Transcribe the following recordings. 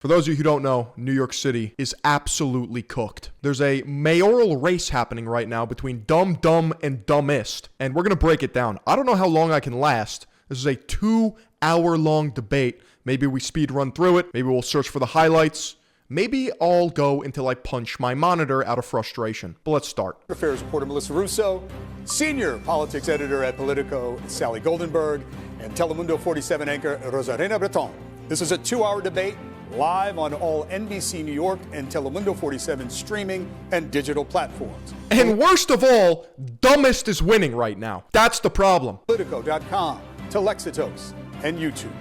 For those of you who don't know, New York City is absolutely cooked. There's a mayoral race happening right now between dumb and dumbest, and we're going to break it down. I don't know how long I can last. This is a 2-hour-long debate. Maybe we speed run through it. Maybe we'll search for the highlights. Maybe I'll go until I punch my monitor out of frustration. But let's start. Affairs reporter Melissa Russo, senior politics editor at Politico Sally Goldenberg, and Telemundo 47 anchor Rosarena Breton. This is a 2-hour debate live on all NBC New York and Telemundo 47 streaming and digital platforms. And worst of all, dumbest is winning right now. That's the problem. Politico.com, Telexitos, and YouTube.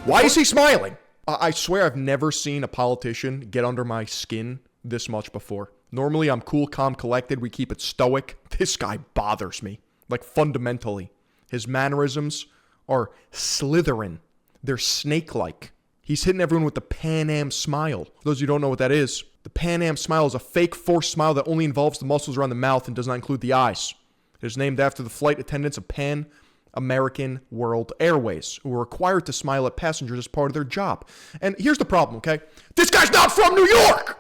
Why is he smiling? I swear I've never seen a politician get under my skin this much before. Normally I'm cool, calm, collected. We keep it stoic. This guy bothers me. Like fundamentally. His mannerisms are Slytherin. They're snake-like. He's hitting everyone with the Pan Am smile. For those of you who don't know what that is, the Pan Am smile is a fake forced smile that only involves the muscles around the mouth and does not include the eyes. It is named after the flight attendants of Pan American World Airways, who were required to smile at passengers as part of their job. And here's the problem, okay? This guy's not from New York!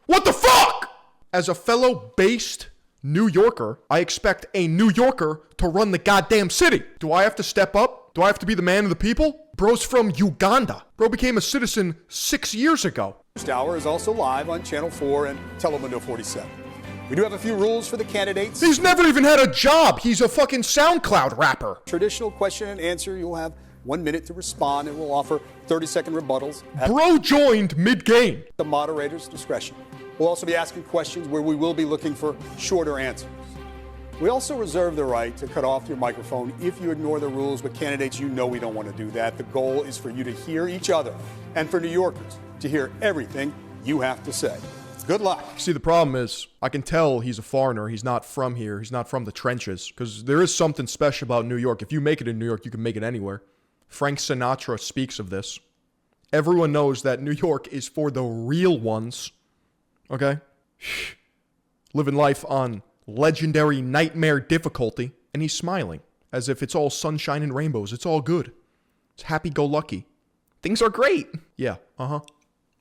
What the fuck? As a fellow based New Yorker, I expect a New Yorker to run the goddamn city. Do I have to step up? Do I have to be the man of the people? Bro's from Uganda. Bro became a citizen 6 years ago. First hour is also live on Channel 4 and Telemundo 47. We do have a few rules for the candidates. He's never even had a job. He's a fucking SoundCloud rapper. Traditional question and answer. You'll have 1 minute to respond, and we'll offer 30-second rebuttals. Bro joined mid-game. The moderator's discretion. We'll also be asking questions where we will be looking for shorter answers. We also reserve the right to cut off your microphone if you ignore the rules. But candidates, you know we don't want to do that. The goal is for you to hear each other and for New Yorkers to hear everything you have to say. Good luck. See, the problem is, I can tell he's a foreigner. He's not from here. He's not from the trenches. Because there is something special about New York. If you make it in New York, you can make it anywhere. Frank Sinatra speaks of this. Everyone knows that New York is for the real ones. Okay? Living life on legendary nightmare difficulty. And he's smiling. As if it's all sunshine and rainbows. It's all good. It's happy-go-lucky. Things are great. Yeah,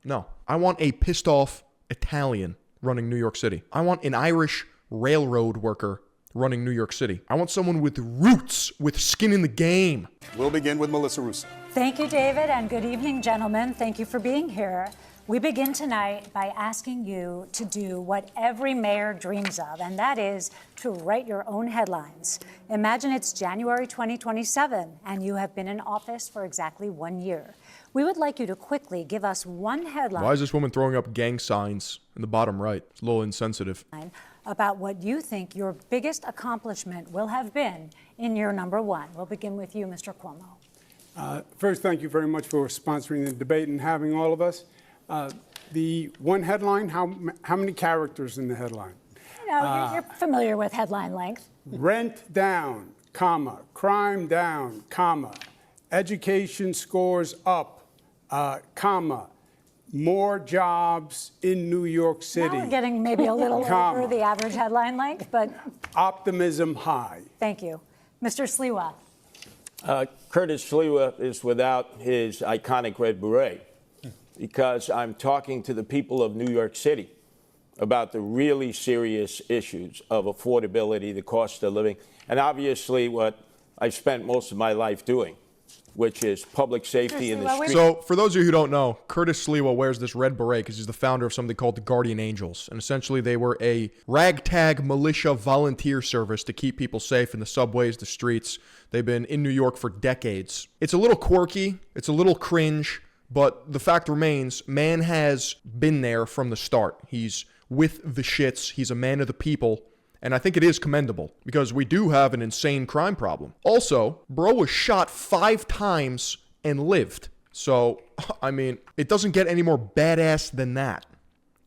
No. I want a pissed off Italian running New York City. I want an Irish railroad worker running New York City. I want someone with roots, with skin in the game. We'll begin with Melissa Russo. Thank you, David, and good evening, gentlemen. Thank you for being here. We begin tonight by asking you to do what every mayor dreams of, and that is to write your own headlines. Imagine it's January 2027, and you have been in office for exactly 1 year. We would like you to quickly give us one headline. Why is this woman throwing up gang signs in the bottom right? It's a little insensitive. About what you think your biggest accomplishment will have been in year number one. We'll begin with you, Mr. Cuomo. First, thank you very much for sponsoring the debate and having all of us. The one headline, how many characters in the headline? You know, you're familiar with headline length. Rent down, comma, crime down, comma, education scores up, comma, more jobs in New York City. Now we're getting maybe a little over the average headline length, but optimism high. Thank you. Mr. Sliwa. Curtis Sliwa is without his iconic red beret because I'm talking to the people of New York City about the really serious issues of affordability, the cost of living, and obviously what I've spent most of my life doing, which is public safety in the street. So, for those of you who don't know, Curtis Sliwa wears this red beret because he's the founder of something called the Guardian Angels. And essentially, they were a ragtag militia volunteer service to keep people safe in the subways, the streets. They've been in New York for decades. It's a little quirky. It's a little cringe. But the fact remains, man has been there from the start. He's with the shits. He's a man of the people. And I think it is commendable because we do have an insane crime problem. Also, bro was shot 5 times and lived. So, I mean, it doesn't get any more badass than that.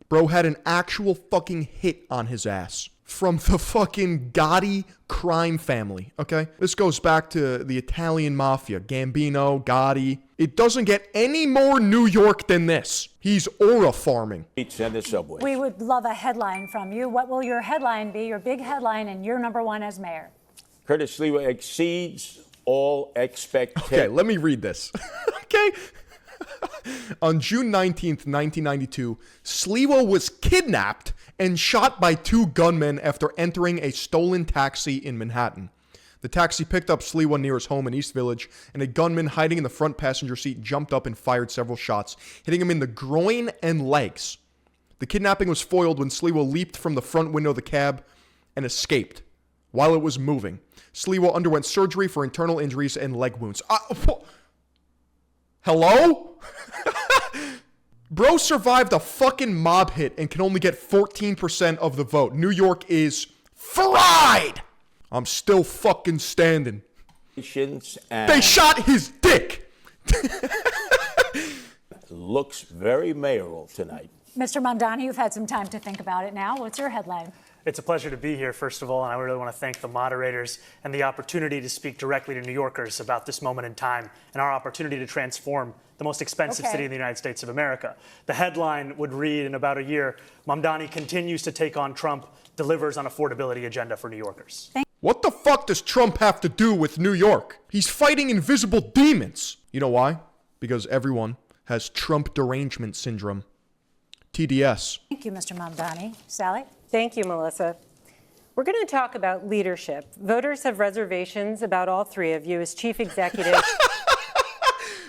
Bro had an actual fucking hit on his ass from the fucking Gotti crime family, okay? This goes back to the Italian mafia, Gambino, Gotti. It doesn't get any more New York than this. He's aura farming. And the subway. We would love a headline from you. What will your headline be, your big headline, and year number one as mayor? Curtis Sliwa exceeds all expectations. Okay, let me read this. Okay? On June 19th, 1992, Sliwa was kidnapped and shot by two gunmen after entering a stolen taxi in Manhattan. The taxi picked up Sliwa near his home in East Village, and a gunman hiding in the front passenger seat jumped up and fired several shots, hitting him in the groin and legs. The kidnapping was foiled when Sliwa leaped from the front window of the cab and escaped. While it was moving, Sliwa underwent surgery for internal injuries and leg wounds. Hello? Bro survived a fucking mob hit and can only get 14% of the vote. New York is fried! I'm still fucking standing. They shot his dick! Looks very mayoral tonight. Mr. Mamdani, you've had some time to think about it now. What's your headline? It's a pleasure to be here, first of all, and I really want to thank the moderators and the opportunity to speak directly to New Yorkers about this moment in time and our opportunity to transform the most expensive city in the United States of America. The headline would read in about a year, Mamdani continues to take on Trump, delivers on affordability agenda for New Yorkers. What the fuck does Trump have to do with New York? He's fighting invisible demons. You know why? Because everyone has Trump derangement syndrome. TDS. Thank you, Mr. Mamdani. Sally? Thank you, Melissa. We're going to talk about leadership. Voters have reservations about all three of you as chief executive.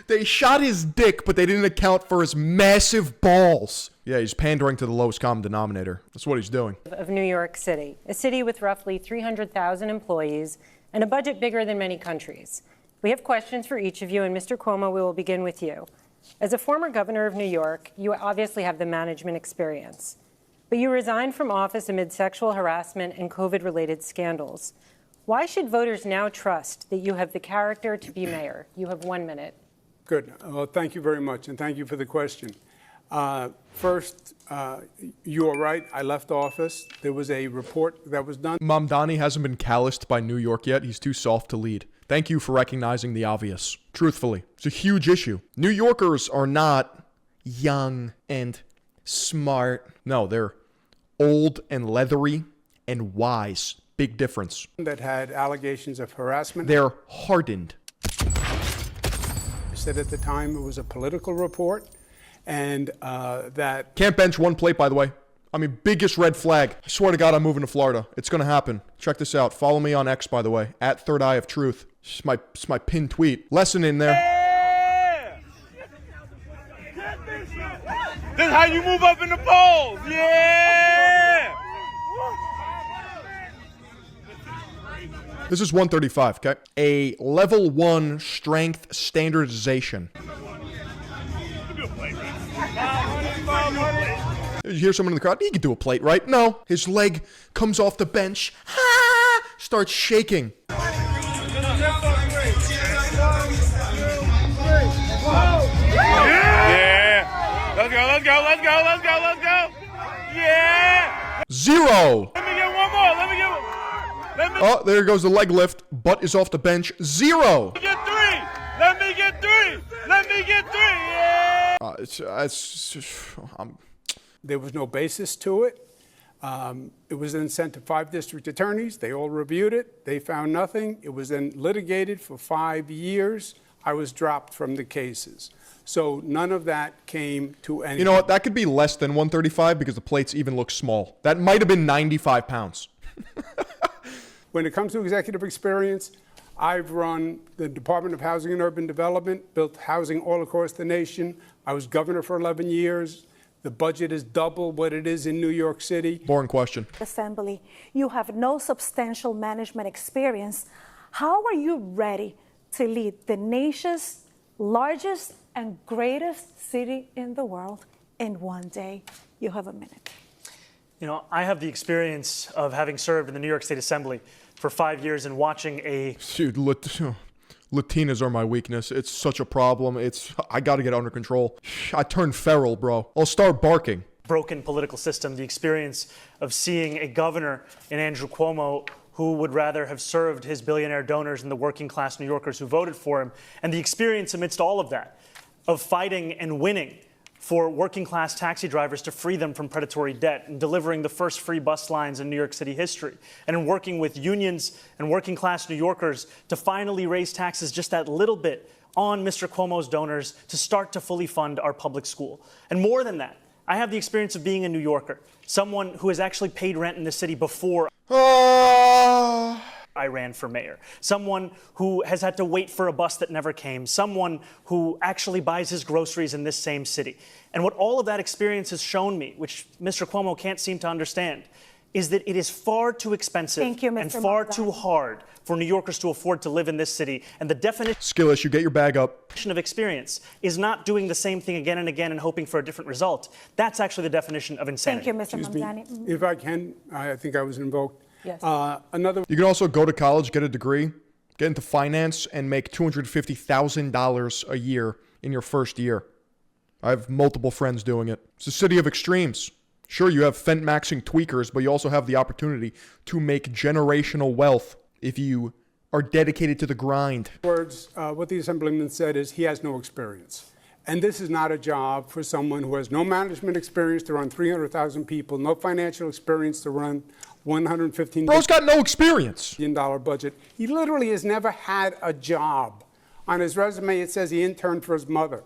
They shot his dick, but they didn't account for his massive balls. Yeah, he's pandering to the lowest common denominator. That's what he's doing. Of New York City, a city with roughly 300,000 employees and a budget bigger than many countries. We have questions for each of you, and Mr. Cuomo, we will begin with you. As a former governor of New York, you obviously have the management experience. But you resigned from office amid sexual harassment and COVID-related scandals. Why should voters now trust that you have the character to be mayor? You have 1 minute. Good. Well, thank you very much, and thank you for the question. First, you are right. I left office. There was a report that was done. Mamdani hasn't been calloused by New York yet. He's too soft to lead. Thank you for recognizing the obvious. Truthfully, it's a huge issue. New Yorkers are not young and smart. No, they're old and leathery and wise. Big difference. That had allegations of harassment. They're hardened. I said at the time it was a political report, and that... Can't bench one plate, by the way. I mean, biggest red flag. I swear to God, I'm moving to Florida. It's going to happen. Check this out. Follow me on X, by the way. At Third Eye of Truth. It's my pinned tweet. Lesson in there. Yeah! This is how you move up in the polls. Yeah! This is 135, okay? A level 1 strength standardization. You hear someone in the crowd? He could do a plate, right? No. His leg comes off the bench. Starts shaking. Yeah! Let's go! Yeah! 0. Let me get one more. Oh, there goes the leg lift. Butt is off the bench. 0. Let me get three. Yeah! There was no basis to it. It was then sent to 5 district attorneys. They all reviewed it. They found nothing. It was then litigated for 5 years. I was dropped from the cases. So none of that came to anything. You know what? That could be less than 135 because the plates even look small. That might have been 95 pounds. When it comes to executive experience, I've run the Department of Housing and Urban Development, built housing all across the nation. I was governor for 11 years. The budget is double what it is in New York City. Boring question. Assembly, you have no substantial management experience. How are you ready to lead the nation's largest and greatest city in the world in one day? You have a minute. You know, I have the experience of having served in the New York State Assembly for 5 years and watching a... Dude, Latinas are my weakness. It's such a problem. I got to get under control. I turned feral, bro. I'll start barking. Broken political system, the experience of seeing a governor in Andrew Cuomo who would rather have served his billionaire donors and the working class New Yorkers who voted for him, and the experience amidst all of that of fighting and winning for working class taxi drivers to free them from predatory debt and delivering the first free bus lines in New York City history, and in working with unions and working class New Yorkers to finally raise taxes just that little bit on Mr. Cuomo's donors to start to fully fund our public school. And more than that, I have the experience of being a New Yorker, someone who has actually paid rent in the city before I ran for mayor, someone who has had to wait for a bus that never came, someone who actually buys his groceries in this same city. And what all of that experience has shown me, which Mr. Cuomo can't seem to understand, is that it is far too expensive and far too hard for New Yorkers to afford to live in this city. And the definition Skillish, you get your bag up. of experience is not doing the same thing again and again and hoping for a different result. That's actually the definition of insanity. Thank you, Mr. Mamdani. If I can, I think I was invoked. Yes. You can also go to college, get a degree, get into finance, and make $250,000 a year in your first year. I have multiple friends doing it. It's a city of extremes. Sure, you have fent-maxing tweakers, but you also have the opportunity to make generational wealth if you are dedicated to the grind. Words, what the Assemblyman said is he has no experience. And this is not a job for someone who has no management experience to run 300,000 people, no financial experience to run $115 Bro's got no experience. billion budget. He literally has never had a job. On his resume, it says he interned for his mother.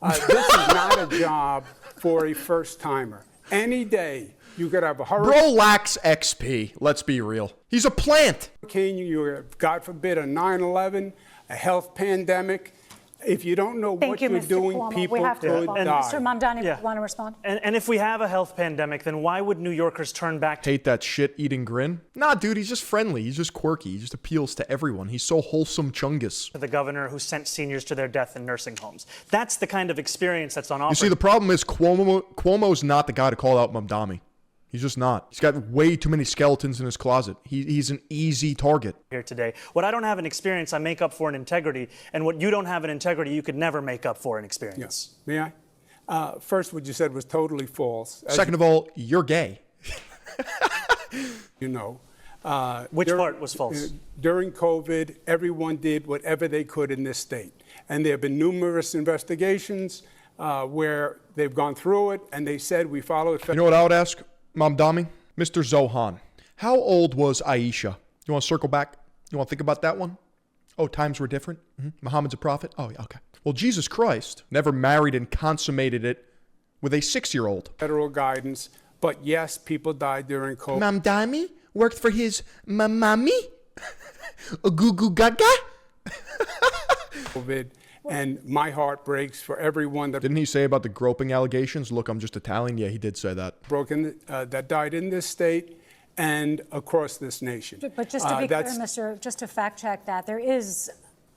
This is not a job for a first-timer. Any day, you could have a hurricane. Bro lacks XP, let's be real. He's a plant. You have, God forbid, a 9/11, a health pandemic. If you don't know what you're doing, people could die. Mr. Mamdani, want to respond? And if we have a health pandemic, then why would New Yorkers turn back to Hate that shit-eating grin? Nah, dude, he's just friendly. He's just quirky. He just appeals to everyone. He's so wholesome chungus. the governor who sent seniors to their death in nursing homes? That's the kind of experience that's on offer. You see, the problem is Cuomo's not the guy to call out Mamdani. He's just not. He's got way too many skeletons in his closet. He's an easy target. Here today. What I don't have in experience, I make up for in integrity. And what you don't have in integrity, you could never make up for in experience. Yes. May I? First, what you said was totally false. Second of all, you're gay. You know. Which part was false? During COVID, everyone did whatever they could in this state. And there have been numerous investigations where they've gone through it, and they said we follow it. You know what I would ask, Mamdani? Mr. Zohan, how old was Aisha? You want to circle back? You want to think about that one? Oh, times were different? Muhammad's a prophet? Oh, yeah, okay. Well, Jesus Christ never married and consummated it with a 6-year-old. Federal guidance, but yes, people died during COVID. Mamdani worked for his mamami? Goo goo gaga? COVID, and my heart breaks for everyone that Didn't he say about the groping allegations? Look, I'm just Italian. Yeah, he did say that. that died in this state and across this nation. But just to be clear, just to fact check that, there is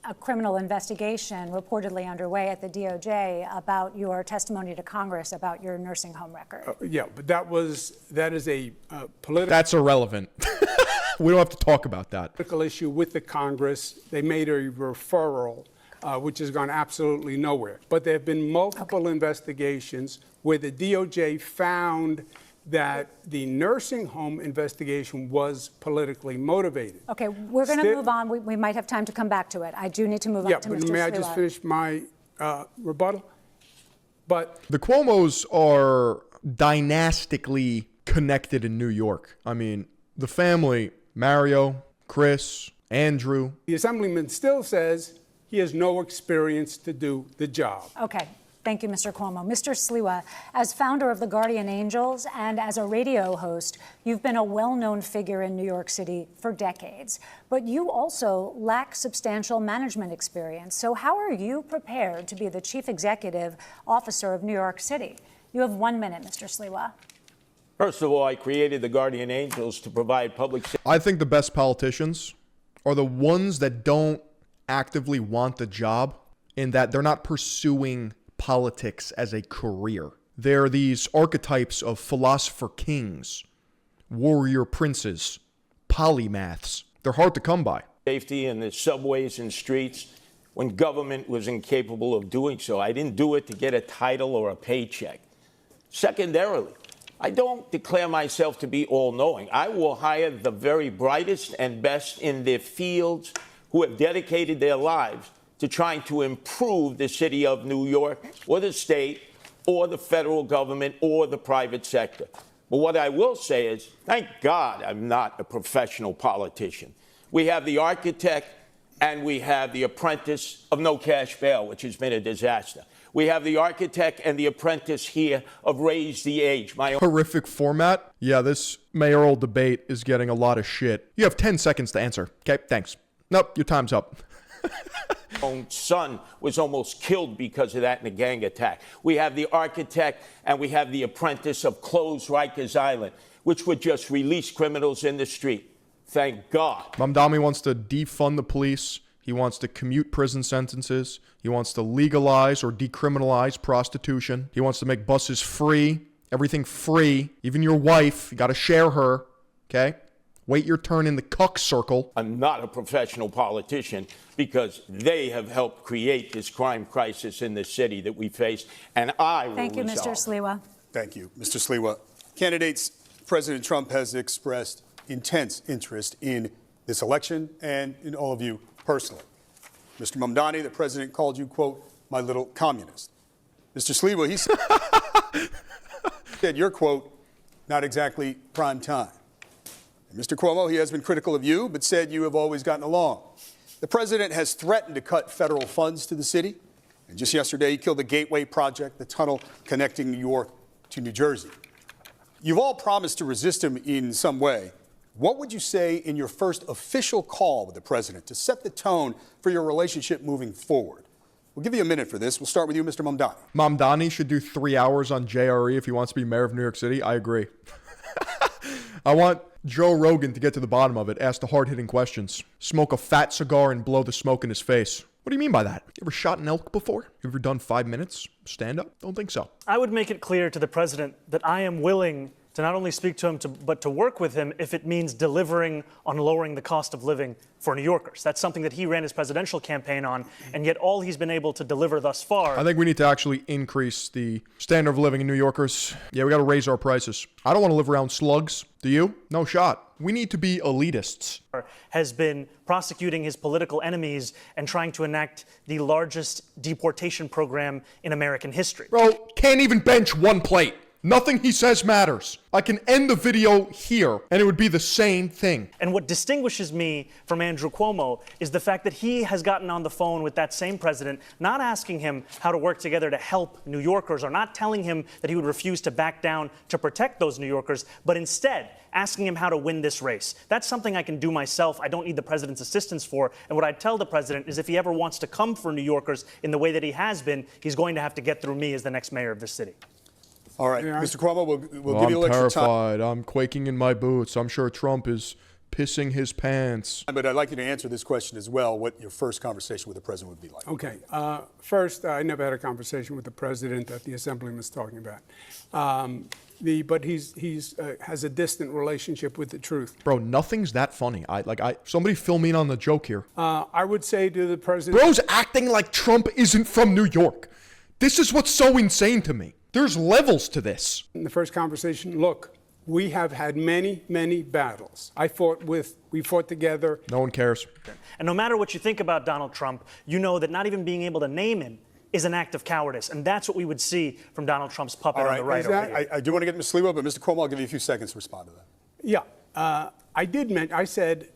a criminal investigation reportedly underway at the DOJ about your testimony to Congress about your nursing home record. Yeah, but that is a political. That's irrelevant. We don't have to talk about that. Political issue with the Congress. They made a referral, which has gone absolutely nowhere. But there have been multiple investigations where the DOJ found that the nursing home investigation was politically motivated. Okay, we're going to move on. We might have time to come back to it. I do need to move on to Mr. But may I Slila. just finish my rebuttal? But The Cuomos are dynastically connected in New York. I mean, the family, Mario, Chris, Andrew. the Assemblyman still says he has no experience to do the job. Okay. Thank you, Mr. Cuomo. Mr. Sliwa, as founder of the Guardian Angels and as a radio host, you've been a well-known figure in New York City for decades. But you also lack substantial management experience. So how are you prepared to be the chief executive officer of New York City? You have 1 minute, Mr. Sliwa. First of all, I created the Guardian Angels to provide public safety. I think the best politicians are the ones that don't actively want the job, in that they're not pursuing politics as a career. They're these archetypes of philosopher kings, warrior princes, polymaths. They're hard to come by. Safety in the subways and streets when government was incapable of doing so. I didn't do it to get a title or a paycheck. Secondarily, I don't declare myself to be all-knowing. I will hire the very brightest and best in their fields who have dedicated their lives to trying to improve the city of New York or the state or the federal government or the private sector. But what I will say is, thank God I'm not a professional politician. We have the architect And we have the apprentice of no cash bail, which has been a disaster. We have the architect and the apprentice here of raise the age. My Horrific format. Yeah, this mayoral debate is getting a lot of shit. You have 10 seconds to answer. Okay, thanks. Nope, your time's up. own son was almost killed because of that in a gang attack. We have the architect and we have the apprentice of close Rikers Island, which would just release criminals in the street. Thank God. Mamdani wants to defund the police. He wants to commute prison sentences. He wants to legalize or decriminalize prostitution. He wants to make buses free, everything free. Even your wife, you got to share her, okay? Wait your turn in the cuck circle. I'm not a professional politician because they have helped create this crime crisis in the city that we face, and I will Thank you, Mr. resolve. Sliwa. Thank you, Mr. Sliwa. Candidates, President Trump has expressed intense interest in this election and in all of you personally. Mr. Mamdani, the president called you, quote, my little communist. Mr. Sliwa, he said, you're, quote, not exactly prime time. And Mr. Cuomo, he has been critical of you, but said you have always gotten along. The president has threatened to cut federal funds to the city. And just yesterday, he killed the Gateway Project, the tunnel connecting New York to New Jersey. You've all promised to resist him in some way. What would you say in your first official call with the president to set the tone for your relationship moving forward? We'll give you a minute for this. We'll start with you, Mr. Mamdani. Mamdani should do 3 hours on JRE if he wants to be mayor of New York City. I agree. I want Joe Rogan to get to the bottom of it, ask the hard-hitting questions, smoke a fat cigar and blow the smoke in his face. What do you mean by that? You ever shot an elk before? You ever done 5 minutes stand-up? Don't think so. I would make it clear to the president that I am willing to not only speak to him, but to work with him if it means delivering on lowering the cost of living for New Yorkers. That's something that he ran his presidential campaign on, and yet all he's been able to deliver thus far. I think we need to actually increase the standard of living in New Yorkers. Yeah, we got to raise our prices. I don't want to live around slugs. Do you? No shot. We need to be elitists. Has been prosecuting his political enemies and trying to enact the largest deportation program in American history. Bro, can't even bench one plate. Nothing he says matters. I can end the video here, and it would be the same thing. And what distinguishes me from Andrew Cuomo is the fact that he has gotten on the phone with that same president, not asking him how to work together to help New Yorkers, or not telling him that he would refuse to back down to protect those New Yorkers, but instead asking him how to win this race. That's something I can do myself. I don't need the president's assistance for. And what I'd tell the president is if he ever wants to come for New Yorkers in the way that he has been, he's going to have to get through me as the next mayor of this city. All right, Mr. Cuomo, we'll give you a little I'm extra time. terrified. I'm quaking in my boots. I'm sure Trump is pissing his pants. But I'd like you to answer this question as well, what your first conversation with the president would be like. Okay. First, I never had a conversation with the president that the assemblyman was talking about. But he's has a distant relationship with the truth. Bro, nothing's that funny. Somebody fill me in on the joke here. I would say to the president... Bro's acting like Trump isn't from New York. This is what's so insane to me. There's levels to this. In the first conversation, look, we have had many, many battles. We fought together. No one cares. And no matter what you think about Donald Trump, you know that not even being able to name him is an act of cowardice. And that's what we would see from Donald Trump's puppet on the right over here. I do want to get Ms. Sliwa, but Mr. Cuomo, I'll give you a few seconds to respond to that. Yeah. I said...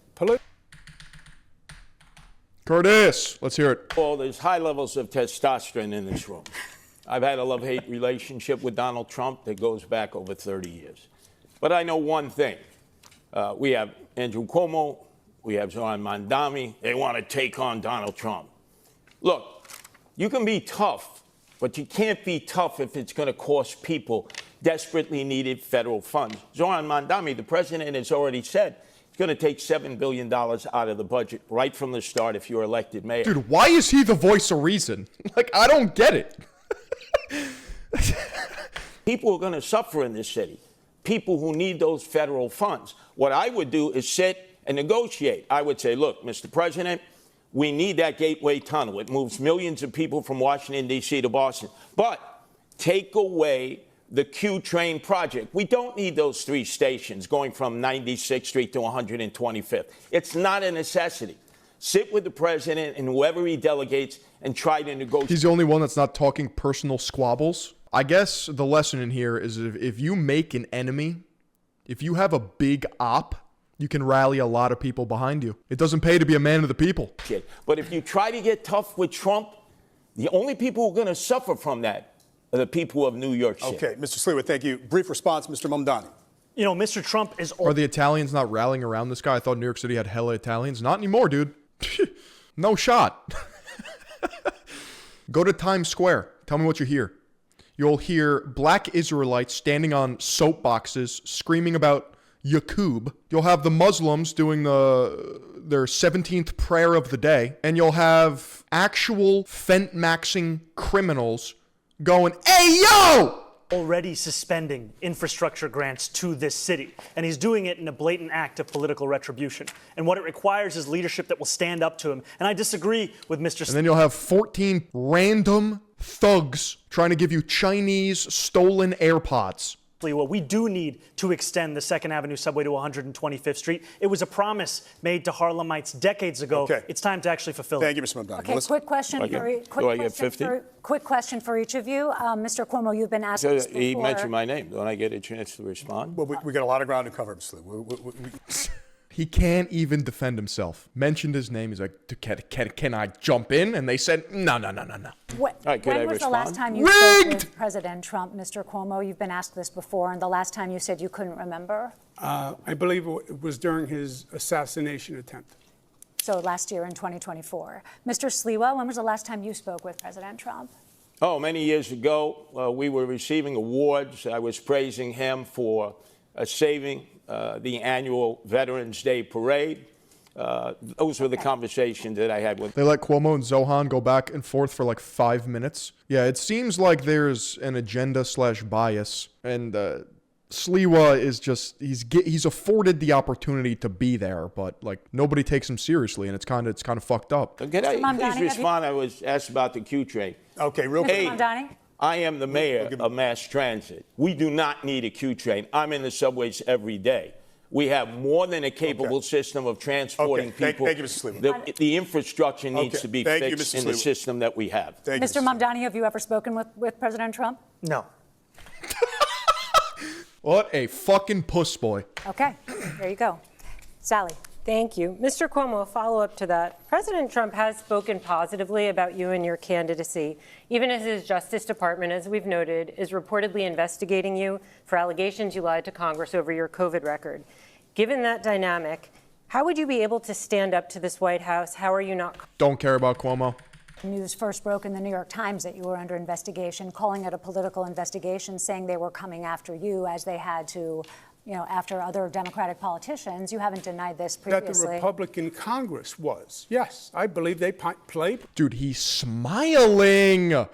Curtis, let's hear it. Well, there's high levels of testosterone in this room. I've had a love-hate relationship with Donald Trump that goes back over 30 years. But I know one thing. We have Andrew Cuomo. We have Zoran Mamdani. They want to take on Donald Trump. Look, you can be tough, but you can't be tough if it's going to cost people desperately needed federal funds. Zoran Mamdani, the president, has already said it's going to take $7 billion out of the budget right from the start if you're elected mayor. Dude, why is he the voice of reason? I don't get it. People are going to suffer in this city. People who need those federal funds. What I would do is sit and negotiate. I would say, look, Mr. President, we need that Gateway Tunnel. It moves millions of people from Washington, D.C. to Boston. But take away the Q train project. We don't need those 3 stations going from 96th Street to 125th. It's not a necessity. Sit with the president and whoever he delegates and try to negotiate. He's the only one that's not talking personal squabbles. I guess the lesson in here is if you make an enemy, if you have a big op You can rally a lot of people behind you. It doesn't pay to be a man of the people. But if you try to get tough with Trump, the only people who are going to suffer from that are the people of New York City. Okay, Mr. Sliwa, thank you. Brief response, Mr. Mamdani. You know, Mr. Trump is... Are the Italians not rallying around this guy? I thought New York City had hella Italians. Not anymore, dude. No shot. Go to Times Square. Tell me what you hear. You'll hear black Israelites standing on soapboxes screaming about Yaqub. You'll have the Muslims doing their 17th prayer of the day. And you'll have actual fent-maxing criminals going, "Hey, yo!" already suspending infrastructure grants to this city. And he's doing it in a blatant act of political retribution. And what it requires is leadership that will stand up to him. And I disagree with Mr. And then you'll have 14 random thugs trying to give you Chinese stolen AirPods. Well, we do need to extend the 2nd Avenue subway to 125th Street. It was a promise made to Harlemites decades ago. Okay. It's time to actually fulfill Thank it. you, Mr. Mamdani. Okay, Melissa? quick question Quick question for each of you. Mr. Cuomo, you've been asked this before. He mentioned my name. Don't I get a chance to respond? Well, we got a lot of ground to cover, Mr. Sliwa. He can't even defend himself. Mentioned his name. He's like, can I jump in? And they said, no. Right, When was the last time you spoke with President Trump, Mr. Cuomo? You've been asked this before, and the last time you said you couldn't remember? I believe it was during his assassination attempt. So last year in 2024. Mr. Sliwa, when was the last time you spoke with President Trump? Oh, many years ago, we were receiving awards. I was praising him for saving the annual Veterans Day Parade. Those were the conversations that I had with. They let Cuomo and Zohan go back and forth for like 5 minutes. Yeah, it seems like there's an agenda/bias, and Sliwa is just he's afforded the opportunity to be there, but like nobody takes him seriously, and it's kind of fucked up. Can I please respond? I was asked about the Q train. Okay, real quick. Mr. Mamdani? I am the mayor of mass transit. We do not need a Q train. I'm in the subways every day. We have more than a capable system of transporting people. Thank you, Mr. Sliwa. The infrastructure needs to be fixed in the Sliwa. system that we have. Mr. Mamdani, have you ever spoken with President Trump? No. What a fucking puss boy. Okay, there you go. Sally. Thank you. Mr. Cuomo, a follow-up to that. President Trump has spoken positively about you and your candidacy, even as his Justice Department, as we've noted, is reportedly investigating you for allegations you lied to Congress over your COVID record. Given that dynamic, how would you be able to stand up to this White House? How are you not? Don't care about Cuomo. News first broke in the New York Times that you were under investigation, calling it a political investigation, saying they were coming after you as they had to, after other Democratic politicians. You haven't denied this previously. That the Republican Congress was. Yes, I believe they played. Dude, he's smiling.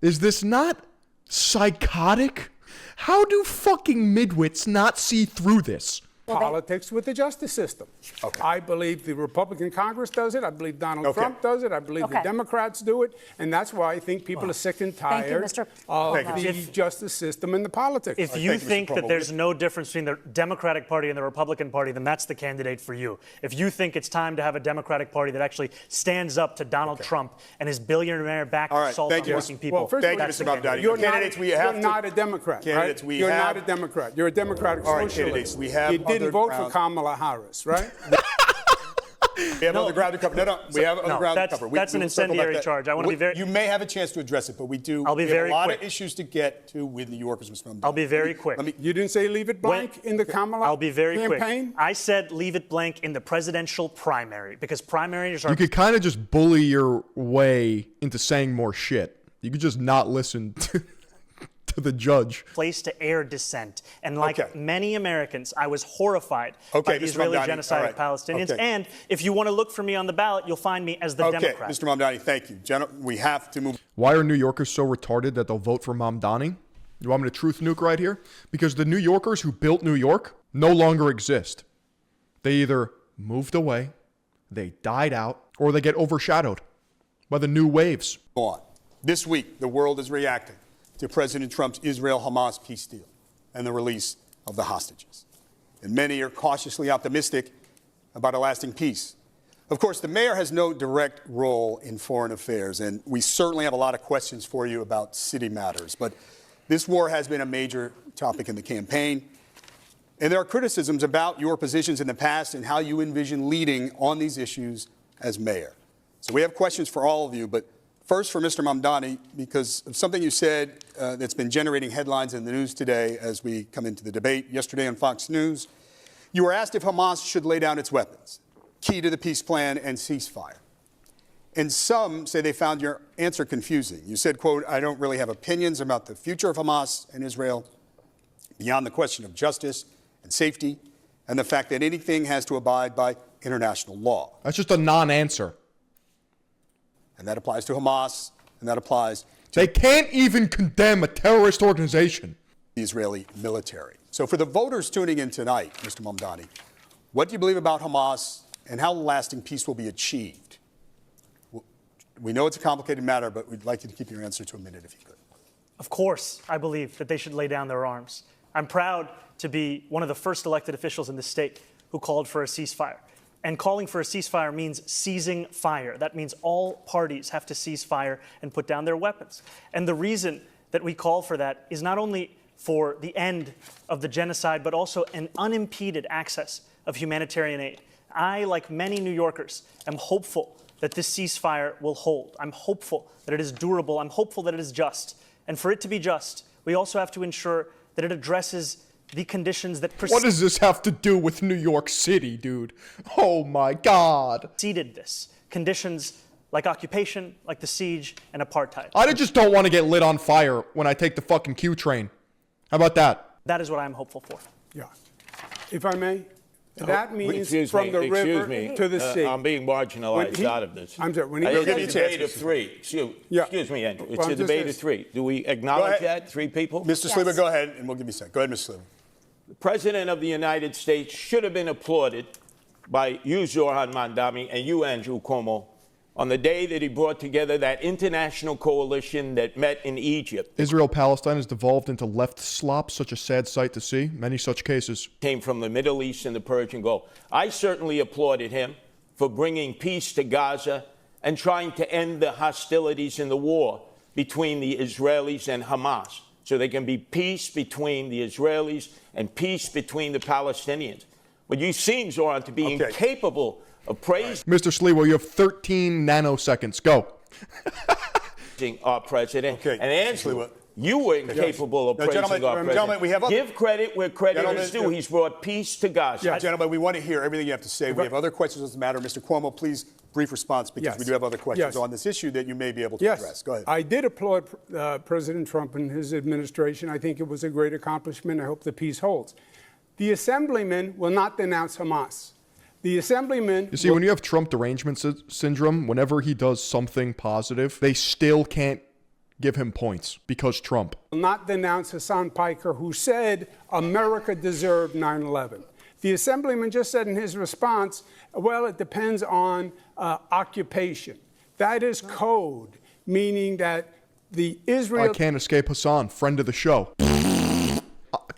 Is this not psychotic? How do fucking midwits not see through this? Politics with the justice system. Okay. I believe the Republican Congress does it. I believe Donald Trump does it. I believe the Democrats do it. And that's why I think people are sick and tired of the justice system and the politics. If you think that there's no difference between the Democratic Party and the Republican Party, then that's the candidate for you. If you think it's time to have a Democratic Party that actually stands up to Donald Trump and his billionaire-backed assault on working people, that's the candidate. You're not a Democrat, right? You're not a Democrat. You're a Democratic socialist. You didn't vote for Kamala Harris, right? We have other ground to cover. We have other ground to cover. That's an incendiary charge. I want to be very. You may have a chance to address it, but we do. I'll be we have very a lot quick. of issues to get to with New Yorkers, Mr. Mamdani. I'll be very quick. You didn't say leave it blank in the Kamala I'll be very campaign? quick. I said leave it blank in the presidential primary because primaries are. You could kind of just bully your way into saying more shit. You could just not listen to the judge. Place to air dissent. And like many Americans, I was horrified by the Israeli genocide of Palestinians. And if you want to look for me on the ballot, you'll find me as the Democrat. Mr. Mamdani, thank you. We have to move. Why are New Yorkers so retarded that they'll vote for Mamdani? You want me to truth nuke right here? Because the New Yorkers who built New York no longer exist. They either moved away, they died out, or they get overshadowed by the new waves. This week, the world is reacting to President Trump's Israel-Hamas peace deal and the release of the hostages. And many are cautiously optimistic about a lasting peace. Of course, the mayor has no direct role in foreign affairs, and we certainly have a lot of questions for you about city matters. But this war has been a major topic in the campaign. And there are criticisms about your positions in the past and how you envision leading on these issues as mayor. So we have questions for all of you, but first for Mr. Mamdani, because of something you said that's been generating headlines in the news today as we come into the debate yesterday on Fox News. You were asked if Hamas should lay down its weapons, key to the peace plan and ceasefire. And some say they found your answer confusing. You said, quote, "I don't really have opinions about the future of Hamas and Israel beyond the question of justice and safety and the fact that anything has to abide by international law." That's just a non-answer. And that applies to Hamas, and that applies to They can't even condemn a terrorist organization. the Israeli military. So for the voters tuning in tonight, Mr. Mamdani, what do you believe about Hamas and how lasting peace will be achieved? We know it's a complicated matter, but we'd like you to keep your answer to a minute if you could. Of course, I believe that they should lay down their arms. I'm proud to be one of the first elected officials in this state who called for a ceasefire. And calling for a ceasefire means ceasing fire. That means all parties have to cease fire and put down their weapons. And the reason that we call for that is not only for the end of the genocide, but also an unimpeded access of humanitarian aid. I, like many New Yorkers, am hopeful that this ceasefire will hold. I'm hopeful that it is durable. I'm hopeful that it is just. And for it to be just, we also have to ensure that it addresses the conditions that What does this have to do with New York City, dude? Oh my God. preceded this. Conditions like occupation, like the siege, and apartheid. I just don't want to get lit on fire when I take the fucking Q train. How about that? That is what I'm hopeful for. Yeah. If I may, that means Excuse from me, the river excuse me. to the sea. I'm being marginalized out of this. I'm sorry, when he It's goes- a debate of three. Excuse me, Andrew. It's Well, a I'm just debate gonna- of three. Do we Go acknowledge ahead. that? Three people? Mr. Sliwa, go ahead, and we'll give you a second. Go ahead, Mr. Sliwa. The President of the United States should have been applauded by you, Zoran Mandami, and you, Andrew Cuomo, on the day that he brought together that international coalition that met in Egypt. Israel-Palestine has devolved into left slop, such a sad sight to see. Many such cases. Came from the Middle East and the Persian Gulf. I certainly applauded him for bringing peace to Gaza and trying to end the hostilities in the war between the Israelis and Hamas, so there can be peace between the Israelis and peace between the Palestinians. But you seem, Zoran, to be incapable of praising Mr. Sliwa, you have 13 nanoseconds. Go. our president. Okay, And Andrew, Sliwa. you were incapable of Now, praising gentlemen, our president. gentlemen, we have other- Give credit where credit Gentlemen, is due. He's brought peace to Gaza. Yeah, gentlemen, we want to hear everything you have to say. We have other questions on the matter. Mr. Cuomo, please, brief response, because Yes. we do have other questions Yes. on this issue that you may be able to Yes, address. Go ahead. I did applaud President Trump and his administration. I think it was a great accomplishment. I hope the peace holds. The assemblyman will not denounce Hamas. The assemblyman You see, when you have Trump derangement syndrome, whenever he does something positive, they still can't give him points because Trump. will not denounce Hassan Piker, who said America deserved 9/11. The assemblyman just said in his response, well, it depends on occupation. That is code, meaning that the Israel... I can't escape Hassan, friend of the show.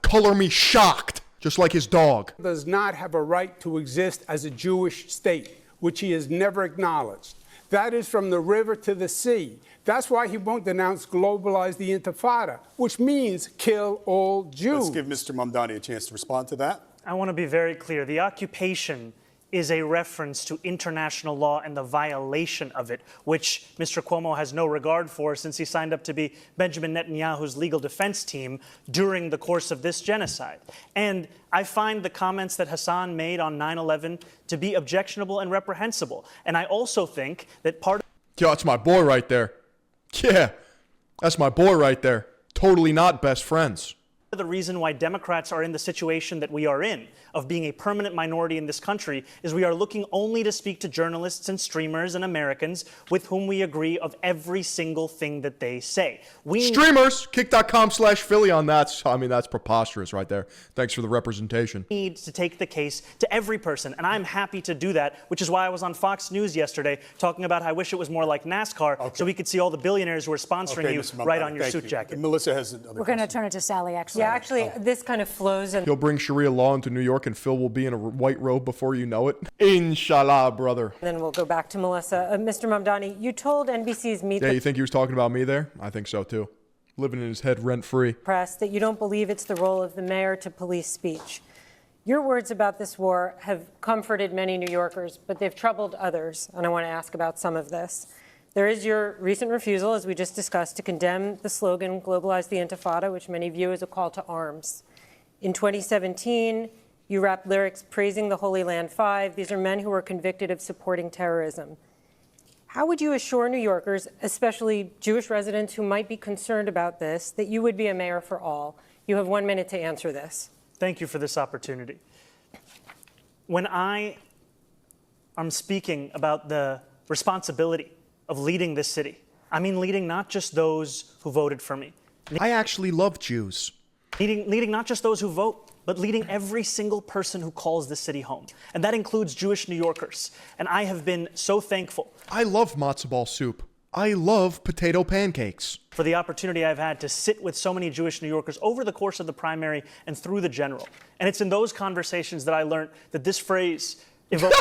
Color me shocked, just like his dog. does not have a right to exist as a Jewish state, which he has never acknowledged. That is from the river to the sea. That's why he won't denounce globalize the Intifada, which means kill all Jews. Let's give Mr. Mamdani a chance to respond to that. I want to be very clear. The occupation is a reference to international law and the violation of it, which Mr. Cuomo has no regard for since he signed up to be Benjamin Netanyahu's legal defense team during the course of this genocide. And I find the comments that Hassan made on 9/11 to be objectionable and reprehensible. And I also think that part of Yo, that's my boy right there. Yeah, that's my boy right there. Totally not best friends. the reason why Democrats are in the situation that we are in, of being a permanent minority in this country, is we are looking only to speak to journalists and streamers and Americans with whom we agree of every single thing that they say. Streamers, kick.com/Philion. That's preposterous right there. Thanks for the representation. Need to take the case to every person, and I'm happy to do that, which is why I was on Fox News yesterday talking about how I wish it was more like NASCAR, so we could see all the billionaires who are sponsoring you right on your suit jacket. Melissa has another We're going to turn it to Sally, actually. Yeah, actually, this kind of flows. And He'll bring Sharia law into New York, and Phil will be in a white robe before you know it. Inshallah, brother. then we'll go back to Melissa. Mr. Mamdani, you told NBC's Meet Yeah, the you think he was talking about me there? I think so, too. Living in his head rent-free. Press that you don't believe it's the role of the mayor to police speech. Your words about this war have comforted many New Yorkers, but they've troubled others, and I want to ask about some of this. There is your recent refusal, as we just discussed, to condemn the slogan, globalize the Intifada, which many view as a call to arms. In 2017, you rapped lyrics praising the Holy Land Five. These are men who were convicted of supporting terrorism. How would you assure New Yorkers, especially Jewish residents who might be concerned about this, that you would be a mayor for all? You have 1 minute to answer this. Thank you for this opportunity. When I am speaking about the responsibility of leading this city, I mean leading not just those who voted for me. I actually love Jews. Leading not just those who vote, but leading every single person who calls this city home. And that includes Jewish New Yorkers. And I have been so thankful. I love matzo ball soup. I love potato pancakes. For the opportunity I've had to sit with so many Jewish New Yorkers over the course of the primary and through the general. And it's in those conversations that I learned that this phrase evokes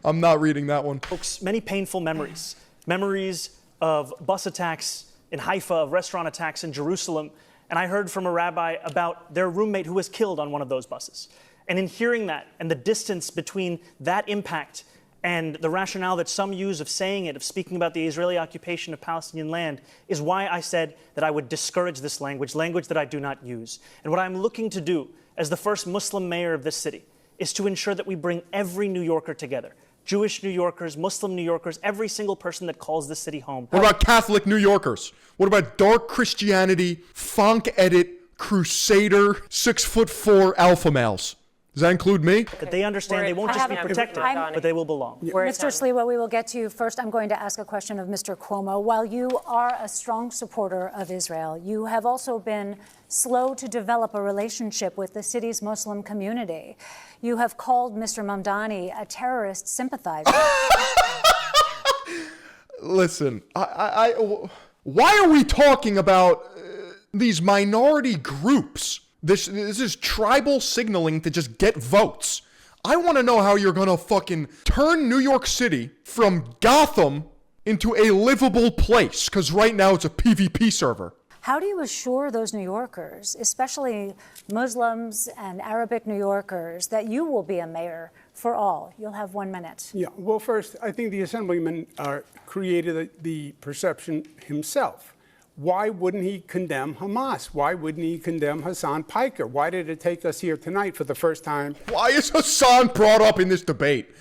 I'm not reading that one. many painful memories. Memories of bus attacks in Haifa, of restaurant attacks in Jerusalem. And I heard from a rabbi about their roommate who was killed on one of those buses. And in hearing that and the distance between that impact and the rationale that some use of saying it, of speaking about the Israeli occupation of Palestinian land, is why I said that I would discourage this language that I do not use. And what I'm looking to do as the first Muslim mayor of this city is to ensure that we bring every New Yorker together. Jewish New Yorkers, Muslim New Yorkers, every single person that calls this city home. What about Catholic New Yorkers? What about dark Christianity, funk edit, crusader, 6'4" alpha males? Does that include me? That they understand they won't just be protected, but they will belong. Mr. Sliwa, we will get to you first. I'm going to ask a question of Mr. Cuomo. While you are a strong supporter of Israel, you have also been slow to develop a relationship with the city's Muslim community. You have called Mr. Mamdani a terrorist sympathizer. Listen, why are we talking about these minority groups? This is tribal signaling to just get votes. I want to know how you're going to fucking turn New York City from Gotham into a livable place, because right now it's a PvP server. How do you assure those New Yorkers, especially Muslims and Arabic New Yorkers, that you will be a mayor for all? You'll have 1 minute. Yeah, well, first, I think the Assemblyman created the perception himself. Why wouldn't he condemn Hamas? Why wouldn't he condemn Hassan Piker? Why did it take us here tonight for the first time? Why is Hassan brought up in this debate?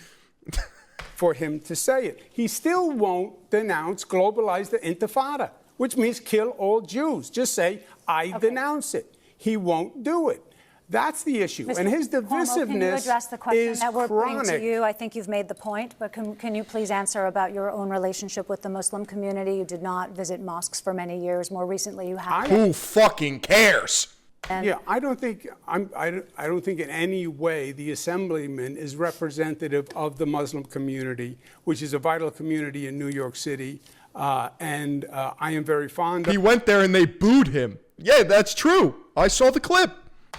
For him to say it. He still won't denounce globalize the Intifada, which means kill all Jews. Just say, I denounce it. He won't do it. That's the issue. Mr. And his divisiveness Cuomo, can you address the question is that we're bringing to chronic. you? I think you've made the point, but can you please answer about your own relationship with the Muslim community? You did not visit mosques for many years. More recently, you have. Who fucking cares? Yeah, I don't think in any way the Assemblyman is representative of the Muslim community, which is a vital community in New York City. And I am very fond of. He went there and they booed him. Yeah, that's true. I saw the clip.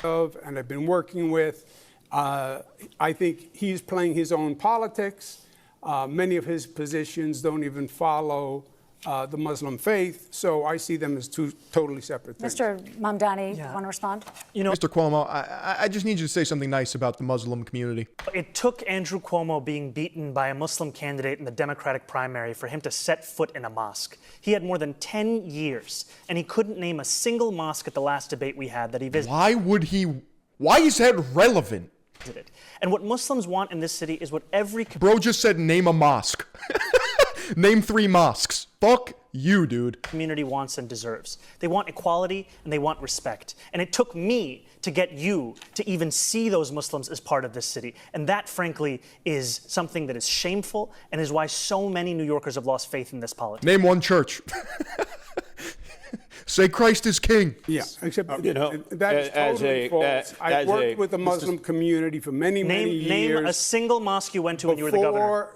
And I've been working with. I think he's playing his own politics. Many of his positions don't even follow the Muslim faith, so I see them as two totally separate things. Mr. Mamdani, you want to respond? You know, Mr. Cuomo, I just need you to say something nice about the Muslim community. it took Andrew Cuomo being beaten by a Muslim candidate in the Democratic primary for him to set foot in a mosque. He had more than 10 years, and he couldn't name a single mosque at the last debate we had that he visited. Why is that relevant? And what Muslims want in this city is what every Bro just said name a mosque. Name 3 mosques. Fuck you, dude. community wants and deserves. They want equality and they want respect. And it took me to get you to even see those Muslims as part of this city. And that, frankly, is something that is shameful and is why so many New Yorkers have lost faith in this politics. Name one church. Say Christ is king. Yeah, except you know, that is totally false. I've worked with the Muslim community for many years. Name a single mosque you went to when you were the governor.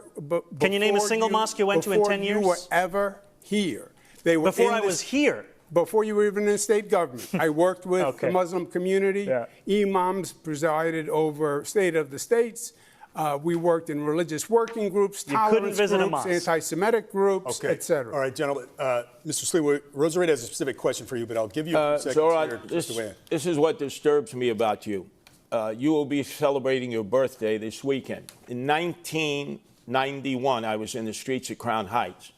Can you name a single mosque you went to in 10 years? Before you were ever here. They were Before I was here. Before you were even in state government. I worked with the Muslim community. Yeah. Imams presided over State of the States. We worked in religious working groups, You couldn't tolerance visit a groups, mosque. anti-Semitic groups, Okay. etc. All right, gentlemen. Mr. Sliwa, Rosarita has a specific question for you, but I'll give you a second Zoran, here just to weigh in. this is what disturbs me about you. You will be celebrating your birthday this weekend. In 1991, I was in the streets of Crown Heights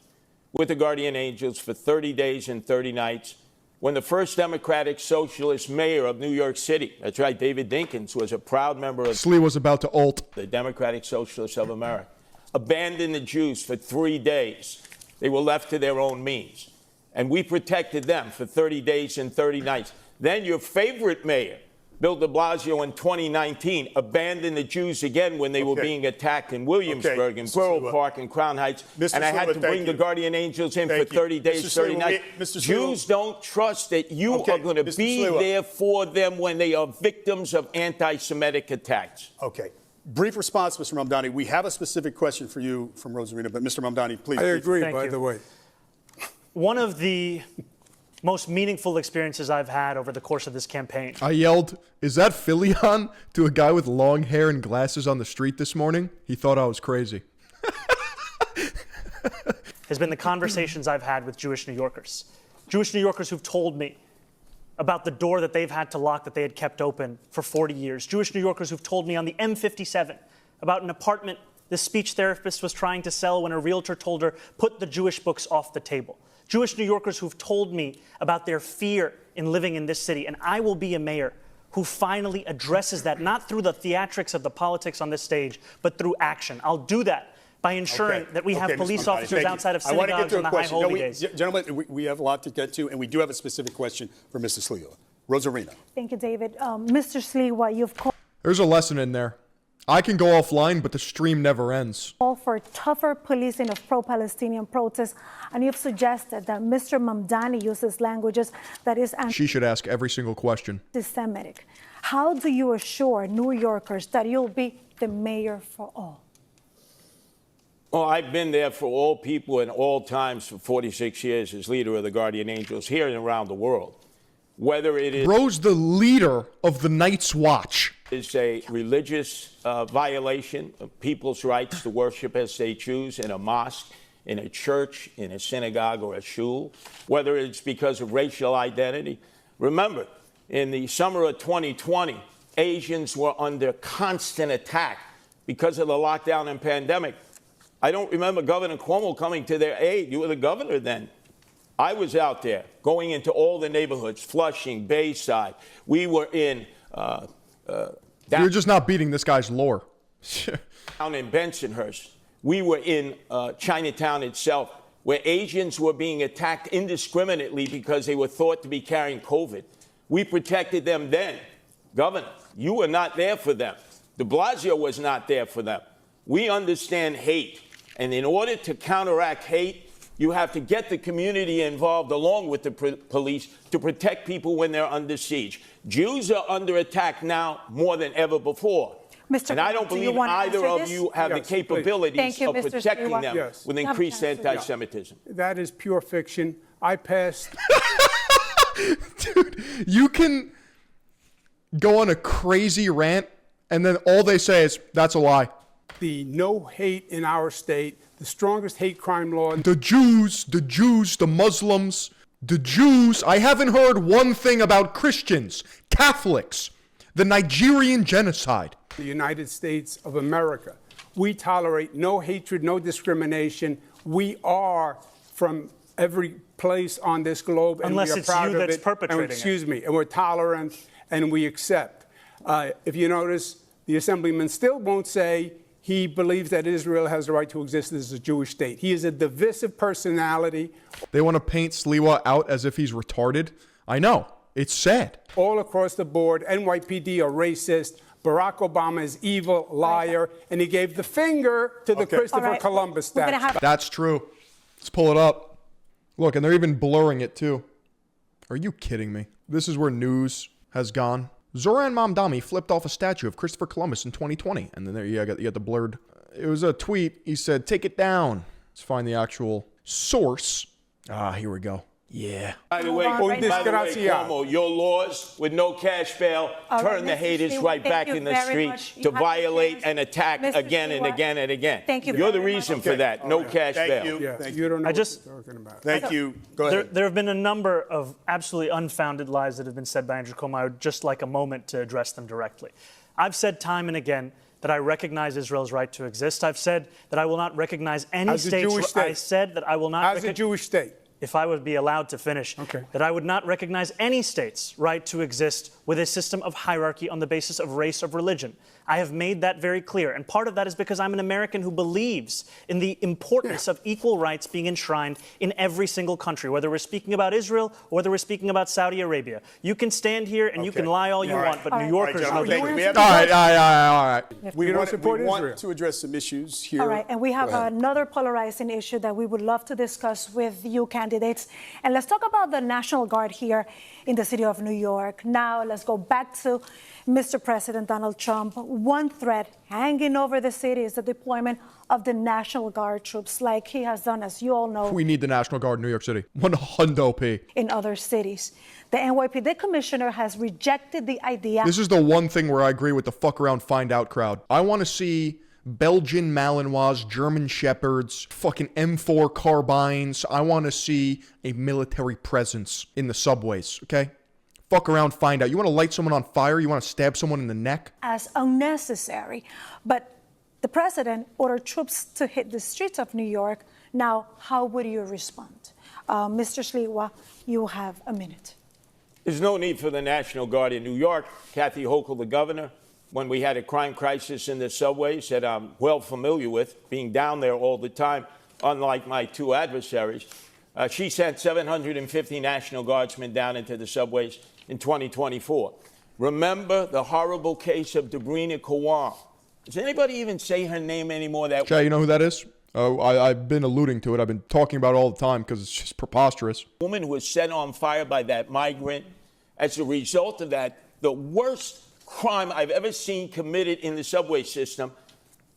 with the Guardian Angels for 30 days and 30 nights when the first Democratic Socialist mayor of New York City, that's right, David Dinkins, was a proud member of Slee was about to ult. the Democratic Socialists of America, abandoned the Jews for 3 days. They were left to their own means. And we protected them for 30 days and 30 nights. Then your favorite mayor, Bill de Blasio, in 2019, abandoned the Jews again when they were being attacked in Williamsburg, in Mr. Borough Sliwa. Park, and Crown Heights. Mr. And I had Sliwa, to thank bring the you. Guardian Angels in Thank for you. 30 days, Mr. 30 Sliwa, nights. Mr. Sliwa. Jews don't trust that you Okay, are going to Mr. be Sliwa. there for them when they are victims of anti-Semitic attacks. Okay. Brief response, Mr. Mamdani. We have a specific question for you from Rosarita, but Mr. Mamdani, please. I agree, Thank by you. the way. One of the most meaningful experiences I've had over the course of this campaign I yelled, "Is that Philion?" to a guy with long hair and glasses on the street this morning. He thought I was crazy. has been the conversations I've had with Jewish New Yorkers. Jewish New Yorkers who've told me about the door that they've had to lock that they had kept open for 40 years. Jewish New Yorkers who've told me on the M57 about an apartment the speech therapist was trying to sell when a realtor told her, put the Jewish books off the table. Jewish New Yorkers who've told me about their fear in living in this city. And I will be a mayor who finally addresses that, not through the theatrics of the politics on this stage, but through action. I'll do that by ensuring that we have Mr. police Mamdani, officers thank you. outside of I want to get synagogues to on a the high question. holy days. Gentlemen, we have a lot to get to, and we do have a specific question for Mr. Sliwa. Rosarita. Thank you, David. Mr. Sliwa, you've called There's a lesson in there. I can go offline, but the stream never ends. for tougher policing of pro-Palestinian protests, and you've suggested that Mr. Mamdani uses languages that is She should ask every single question. anti-Semitic. How do you assure New Yorkers that you'll be the mayor for all? Well, I've been there for all people in all times for 46 years as leader of the Guardian Angels here and around the world. Whether it is Bro's the leader of the Night's Watch. a religious violation of people's rights to worship as they choose in a mosque, in a church, in a synagogue, or a shul, whether it's because of racial identity. Remember, in the summer of 2020, Asians were under constant attack because of the lockdown and pandemic. I don't remember Governor Cuomo coming to their aid. You were the governor then. I was out there going into all the neighborhoods, Flushing, Bayside. We were in You're just not beating this guy's lore. down in Bensonhurst. We were in Chinatown itself, where Asians were being attacked indiscriminately because they were thought to be carrying COVID. We protected them then. Governor, you were not there for them. De Blasio was not there for them. We understand hate. And in order to counteract hate, you have to get the community involved along with the police to protect people when they're under siege. Jews are under attack now more than ever before. Mr. And I don't do you believe want to either answer of this? you have Yes, the please. capabilities Thank you, of Mr. protecting Sliwa. them Yes. with You have a increased chance to- anti-Semitism. That is pure fiction. I passed Dude, you can go on a crazy rant, and then all they say is, that's a lie. the no hate in our state, the strongest hate crime law. The Jews, the Muslims, the Jews. I haven't heard one thing about Christians, Catholics, the Nigerian genocide. The United States of America. We tolerate no hatred, no discrimination. We are from every place on this globe, and Unless we are it's proud you of that's it. perpetrating and, it. excuse me, and we're tolerant and we accept. If you notice, the assemblyman still won't say he believes that Israel has the right to exist as a Jewish state. He is a divisive personality. They want to paint Sliwa out as if he's retarded. I know. It's sad. All across the board, NYPD are racist. Barack Obama is evil, liar, and he gave the finger to the Christopher All right, Columbus we're gonna statue. have- That's true. Let's pull it up. Look, and they're even blurring it too. Are you kidding me? This is where news has gone. Zoran Mamdani flipped off a statue of Christopher Columbus in 2020. And then there you got the blurred. It was a tweet. He said, take it down. Let's find the actual source. Here we go. Yeah. By the way, Cuomo, your laws with no cash bail turn the haters right back in the street to violate and attack again and again and again. Thank you. You're the reason for that. No cash bail. Thank you. Yeah, Thank you you. don't know what just- you're talking about. Thank you. Go ahead. There have been a number of absolutely unfounded lies that have been said by Andrew Cuomo. I would just like a moment to address them directly. I've said time and again that I recognize Israel's right to exist. I've said that I will not recognize any As a Jewish state. I said that I will not As a Jewish state. if I would be allowed to finish, Okay. that I would not recognize any state's right to exist with a system of hierarchy on the basis of race or religion. I have made that very clear. And part of that is because I'm an American who believes in the importance of equal rights being enshrined in every single country, whether we're speaking about Israel or whether we're speaking about Saudi Arabia. You can stand here and you can lie all you want, but New Yorkers know the Thank you. truth. We have All right. We don't support we Israel. want to address some issues here. All right, and we have Go ahead. another polarizing issue that we would love to discuss with you candidates. And let's talk about the National Guard here in the city of New York. Now, let's go back to Mr. President Donald Trump. One threat hanging over the city is the deployment of the National Guard troops, like he has done, as you all know, We need the National Guard in New York City. 100p. in other cities. The NYPD commissioner has rejected the idea. This is the one thing where I agree with the fuck around, find out crowd. I want to see Belgian Malinois, German Shepherds, fucking M4 carbines. I want to see a military presence in the subways, okay? Fuck around, find out. You want to light someone on fire? You want to stab someone in the neck? As unnecessary. But the president ordered troops to hit the streets of New York. Now, how would you respond? Mr. Sliwa, you have a minute. There's no need for the National Guard in New York. Kathy Hochul, the governor, when we had a crime crisis in the subways that I'm well familiar with, being down there all the time, unlike my two adversaries, she sent 750 National Guardsmen down into the subways in 2024. Remember the horrible case of Debrina Kawan. Does anybody even say her name anymore? Jay, you know who that is? I've been alluding to it. I've been talking about it all the time because it's just preposterous. Woman who was set on fire by that migrant. As a result of that, the worst crime I've ever seen committed in the subway system,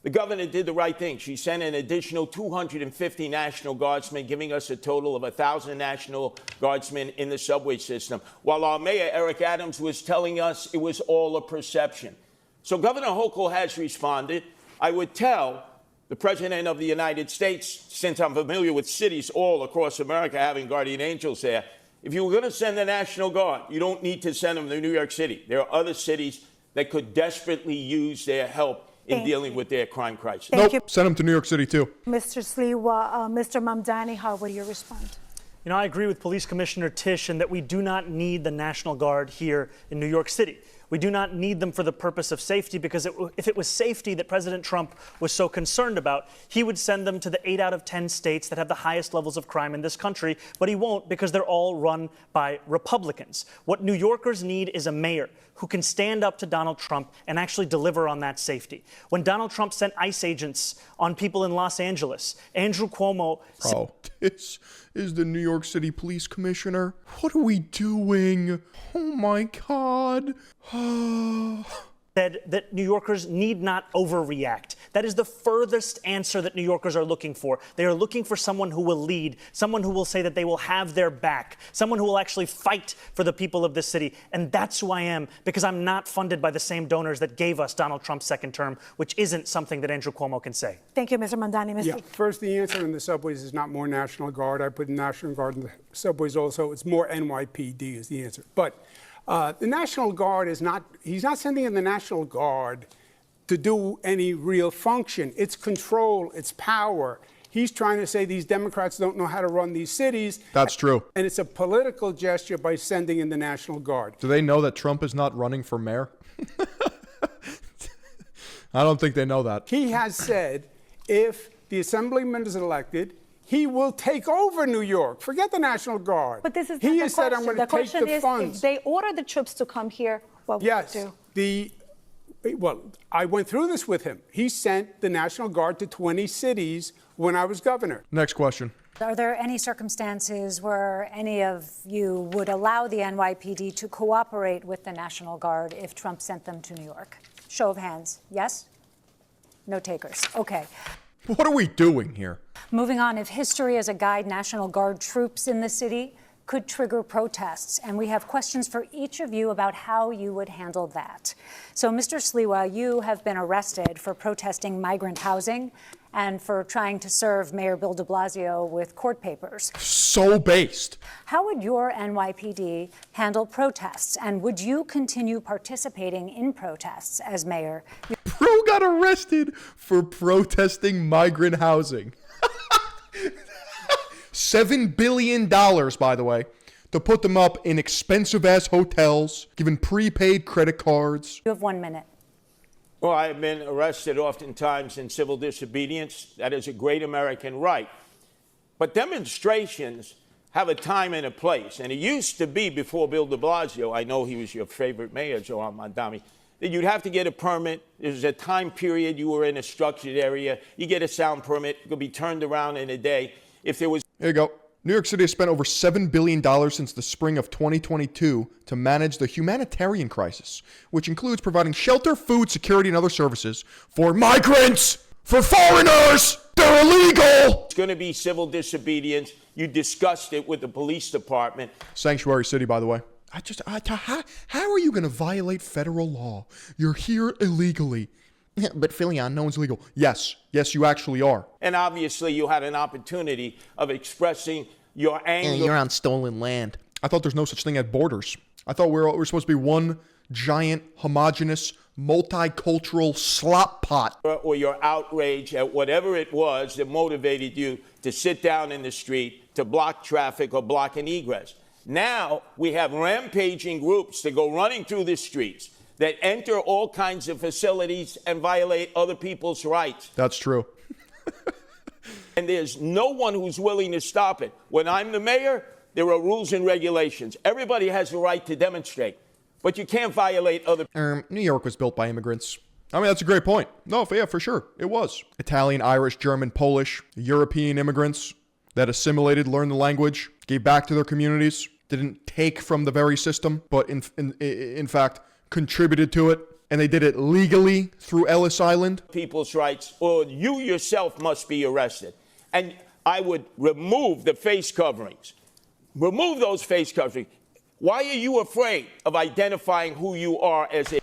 the governor did the right thing. She sent an additional 250 National Guardsmen, giving us a total of 1,000 National Guardsmen in the subway system, while our mayor, Eric Adams, was telling us it was all a perception. So Governor Hochul has responded. I would tell the President of the United States, since I'm familiar with cities all across America having guardian angels there, if you were going to send the National Guard, you don't need to send them to New York City. There are other cities that could desperately use their help in dealing with their crime crisis. Thank you. Send them to New York City, too. Mr. Sliwa, Mr. Mamdani, how would you respond? You know, I agree with Police Commissioner Tish in that we do not need the National Guard here in New York City. We do not need them for the purpose of safety, because if it was safety that President Trump was so concerned about, he would send them to the 8 out of 10 states that have the highest levels of crime in this country, but he won't, because they're all run by Republicans. What New Yorkers need is a mayor who can stand up to Donald Trump and actually deliver on that safety. When Donald Trump sent ICE agents on people in Los Angeles, Andrew Cuomo... Oh, this is the New York City Police Commissioner. What are we doing? Oh, my God. said that New Yorkers need not overreact. That is the furthest answer that New Yorkers are looking for. They are looking for someone who will lead, someone who will say that they will have their back, someone who will actually fight for the people of this city. And that's who I am, because I'm not funded by the same donors that gave us Donald Trump's second term, which isn't something that Andrew Cuomo can say. Thank you, Mr. Mandani. Yeah, first, the answer in the subways is not more National Guard. I put National Guard in the subways also. It's more NYPD is the answer. But the National Guard is not, he's not sending in the National Guard to do any real function. It's control, it's power. He's trying to say these Democrats don't know how to run these cities. That's true. And it's a political gesture by sending in the National Guard. Do they know that Trump is not running for mayor? I don't think they know that. He has said if the assemblyman is elected, he will take over New York. Forget the National Guard. But this is he not has the said, I'm question. going to take the question funds. is, if they order the troops to come here, what Yes. would you do? Well, I went through this with him. He sent the National Guard to 20 cities when I was governor. Next question. Are there any circumstances where any of you would allow the NYPD to cooperate with the National Guard if Trump sent them to New York? Show of hands. Yes? No takers. Okay. What are we doing here? Moving on, if history is a guide, National Guard troops in the city could trigger protests. And we have questions for each of you about how you would handle that. So, Mr. Sliwa, you have been arrested for protesting migrant housing and for trying to serve Mayor Bill de Blasio with court papers. So based. How would your NYPD handle protests? And would you continue participating in protests as mayor? Bro got arrested for protesting migrant housing. $7 billion, by the way, to put them up in expensive-ass hotels, given prepaid credit cards. You have 1 minute. Well, I have been arrested oftentimes in civil disobedience. That is a great American right. But demonstrations have a time and a place. And it used to be before Bill de Blasio, I know he was your favorite mayor, Joe Mondami, that you'd have to get a permit. There's a time period you were in a structured area. You get a sound permit. It could be turned around in a day. If there was... There you go. New York City has spent over $7 billion since the spring of 2022 to manage the humanitarian crisis, which includes providing shelter, food, security, and other services for migrants, for foreigners. They're illegal. It's going to be civil disobedience. You discussed it with the police department. Sanctuary city, by the way. How are you going to violate federal law? You're here illegally. Yeah, but Philion, no one's illegal. Yes, you actually are. And obviously you had an opportunity of expressing your anger. And you're on stolen land. I thought there's no such thing as borders. I thought we're supposed to be one giant, homogenous, multicultural slop pot. Or your outrage at whatever it was that motivated you to sit down in the street, to block traffic or block an egress. Now we have rampaging groups that go running through the streets, that enter all kinds of facilities and violate other people's rights. That's true. And there's no one who's willing to stop it. When I'm the mayor, there are rules and regulations. Everybody has the right to demonstrate, but you can't violate other... New York was built by immigrants. I mean, that's a great point. No, yeah, for sure. It was. Italian, Irish, German, Polish, European immigrants that assimilated, learned the language, gave back to their communities, didn't take from the very system, but in fact, contributed to it, and they did it legally through Ellis Island. People's rights, or you yourself must be arrested. And I would remove the face coverings. Remove those face coverings. Why are you afraid of identifying who you are as a...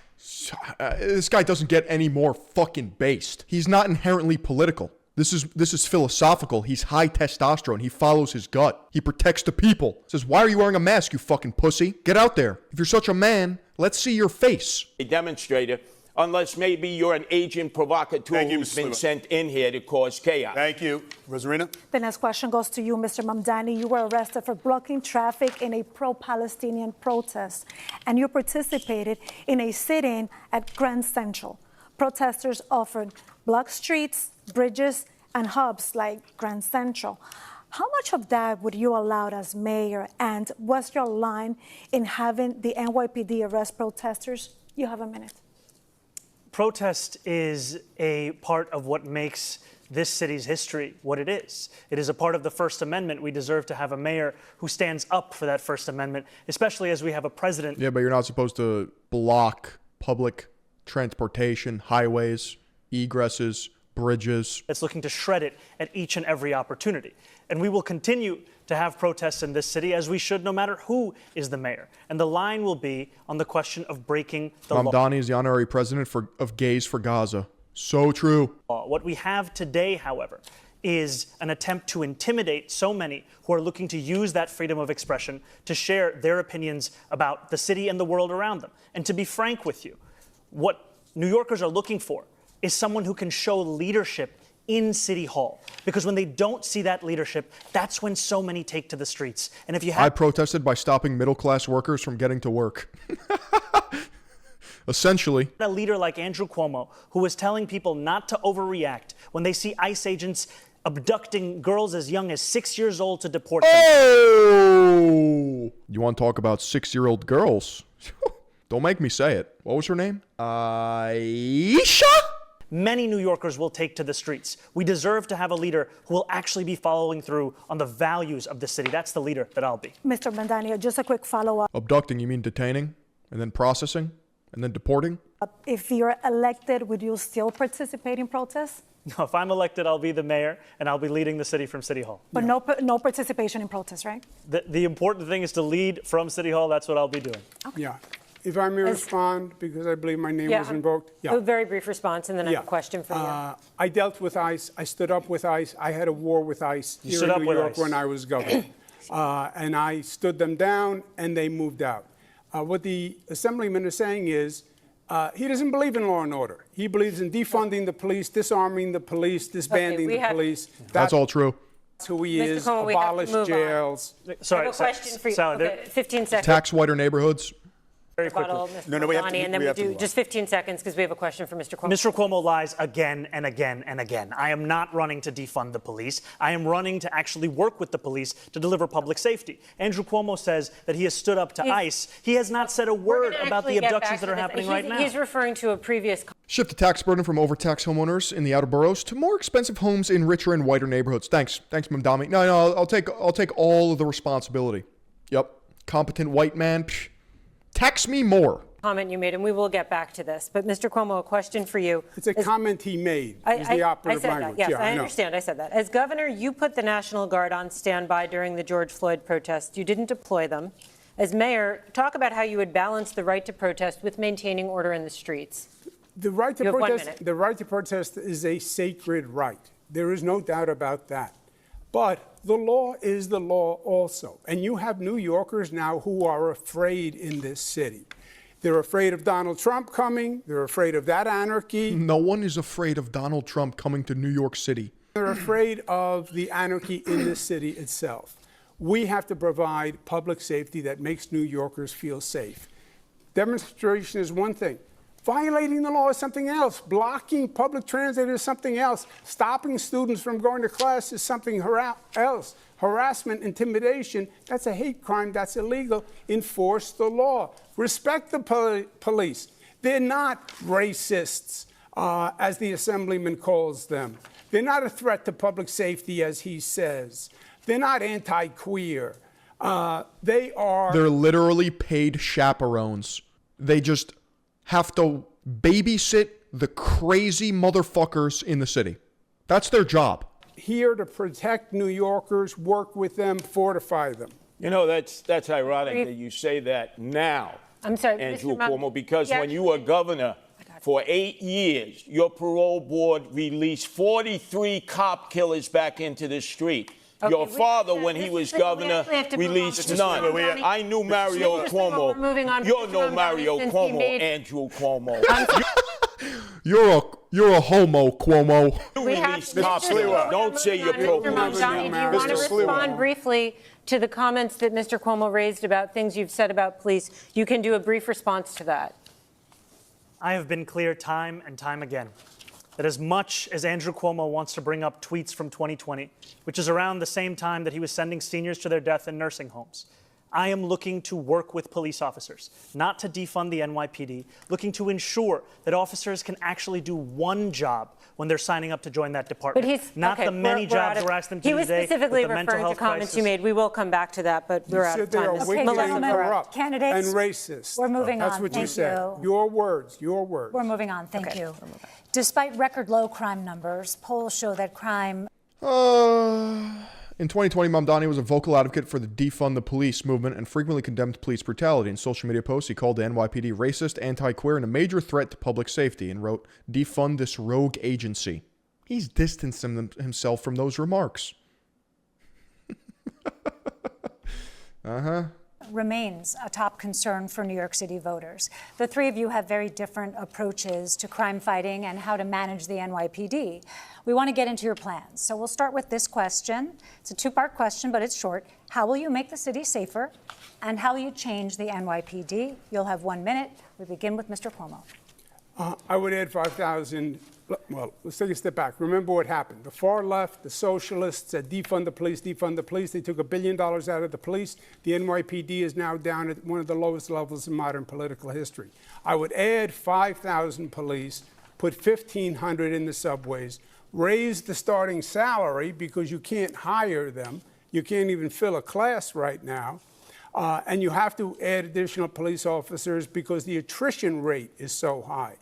This guy doesn't get any more fucking based. He's not inherently political. This is philosophical. He's high testosterone. He follows his gut. He protects the people. Says, why are you wearing a mask, you fucking pussy? Get out there. If you're such a man, let's see your face. A demonstrator, unless maybe you're an agent provocateur who's been sent in here to cause chaos. Thank you. Rosarina? The next question goes to you, Mr. Mamdani. You were arrested for blocking traffic in a pro-Palestinian protest, and you participated in a sit-in at Grand Central. Protesters offered block streets, bridges, and hubs like Grand Central. How much of that would you allow as mayor, and what's your line in having the NYPD arrest protesters? You have a minute. Protest is a part of what makes this city's history what it is. It is a part of the First Amendment. We deserve to have a mayor who stands up for that First Amendment, especially as we have a president. Yeah, but you're not supposed to block public transportation, highways, egresses, bridges. That's looking to shred it at each and every opportunity. And we will continue to have protests in this city, as we should, no matter who is the mayor. And the line will be on the question of breaking the law. Mamdani is the honorary president of Gays for Gaza. So true. What we have today, however, is an attempt to intimidate so many who are looking to use that freedom of expression to share their opinions about the city and the world around them. And to be frank with you, what New Yorkers are looking for is someone who can show leadership in City Hall. Because when they don't see that leadership, that's when so many take to the streets. And if you have... I protested by stopping middle-class workers from getting to work. Essentially. A leader like Andrew Cuomo, who was telling people not to overreact when they see ICE agents abducting girls as young as 6 years old to deport them. Oh! You want to talk about 6-year-old girls? Don't make me say it. What was her name? Aisha? Many New Yorkers will take to the streets. We deserve to have a leader who will actually be following through on the values of the city. That's the leader that I'll be. Mr. Mamdani, just a quick follow-up. Abducting, you mean detaining? And then processing? And then deporting? If you're elected, would you still participate in protests? No, if I'm elected, I'll be the mayor, and I'll be leading the city from City Hall. But no participation in protests, right? The important thing is to lead from City Hall. That's what I'll be doing. Yeah. If I may respond, because I believe my name was invoked. A very brief response, and then I have a question for you. I dealt with ICE. I stood up with ICE. I had a war with ICE here in New York when I was governor. And I stood them down, and they moved out. What the assemblyman is saying is he doesn't believe in law and order. He believes in defunding the police, disarming the police, disbanding the police. That's all true. That's who he is. Cuomo, we have to Abolish move on. jails. Sorry, I have a question for you. Sally, Okay, 15 seconds. Tax whiter neighborhoods. very quickly. No, we have to- Donnie, and then we we have to do move on. just 15 seconds because we have a question for Mr. Cuomo. Mr. Cuomo lies again and again and again. I am not running to defund the police. I am running to actually work with the police to deliver public safety. Andrew Cuomo says that he has stood up to ICE. He has not said a word about the abductions that are happening right now. He's referring to a previous. Shift the tax burden from overtaxed homeowners in the outer boroughs to more expensive homes in richer and whiter neighborhoods. Thanks, Mamdani. No, I'll take all of the responsibility. Yep, competent white man. Psh, tax me more. Comment you made, and we will get back to this. But Mr. Cuomo, a question for you. It's a comment he made. Is the operative I said language. that. Yes, Yeah, I know. understand. I said that. As governor, you put the National Guard on standby during the George Floyd protests. You didn't deploy them. As mayor, talk about how you would balance the right to protest with maintaining order in the streets. The right to You have 1 protest. minute. The right to protest is a sacred right. There is no doubt about that. But the law is the law also. And you have New Yorkers now who are afraid in this city. They're afraid of Donald Trump coming. They're afraid of that anarchy. No one is afraid of Donald Trump coming to New York City. They're afraid of the anarchy in the city itself. We have to provide public safety that makes New Yorkers feel safe. Demonstration is one thing. Violating the law is something else. Blocking public transit is something else. Stopping students from going to class is something else. Harassment, intimidation, that's a hate crime. That's illegal. Enforce the law. Respect the police. They're not racists, as the assemblyman calls them. They're not a threat to public safety, as he says. They're not anti-queer. They're literally paid chaperones. They just have to babysit the crazy motherfuckers in the city. That's their job. Here to protect New Yorkers, work with them, fortify them. You know, that's ironic that you say that now, I'm sorry, Andrew Mr. Cuomo, because when you were governor for 8 years, your parole board released 43 cop killers back into the street. Your father, when he was governor, released none. I knew Mario Cuomo. You're no Mario Cuomo, Andrew Cuomo. You're a homo, Cuomo. You released cops. Don't say you're pro-police Do you want to respond briefly to the comments that Mr. Cuomo raised about things you've said about police? You can do a brief response to that. I have been clear time and time again that as much as Andrew Cuomo wants to bring up tweets from 2020, which is around the same time that he was sending seniors to their death in nursing homes, I am looking to work with police officers, not to defund the NYPD, looking to ensure that officers can actually do one job when they're signing up to join that department. But he's not the many jobs we're asked them to do today. He was specifically with the mental referring to health comments crisis. you made. We will come back to that, but we're out of They time. are wicked and corrupt Candidates, and racist. we're moving That's on. what you Thank said. you. Your words, your words. We're moving on. Thank you. Despite record low crime numbers, polls show that crime. In 2020, Mamdani was a vocal advocate for the defund the police movement and frequently condemned police brutality. In social media posts, he called the NYPD racist, anti-queer, and a major threat to public safety, and wrote, "Defund this rogue agency." He's distanced himself from those remarks. Remains a top concern for New York City voters. The three of you have very different approaches to crime fighting and how to manage the NYPD. We want to get into your plans. So we'll start with this question. It's a two-part question, but it's short. How will you make the city safer? And how will you change the NYPD? You'll have 1 minute. We begin with Mr. Cuomo. I would add 5,000. Well, let's take a step back. Remember what happened. The far left, the socialists said defund the police, defund the police. They took $1 billion out of the police. The NYPD is now down at one of the lowest levels in modern political history. I would add 5,000 police, put 1,500 in the subways, raise the starting salary because you can't hire them. You can't even fill a class right now. And you have to add additional police officers because the attrition rate is so high.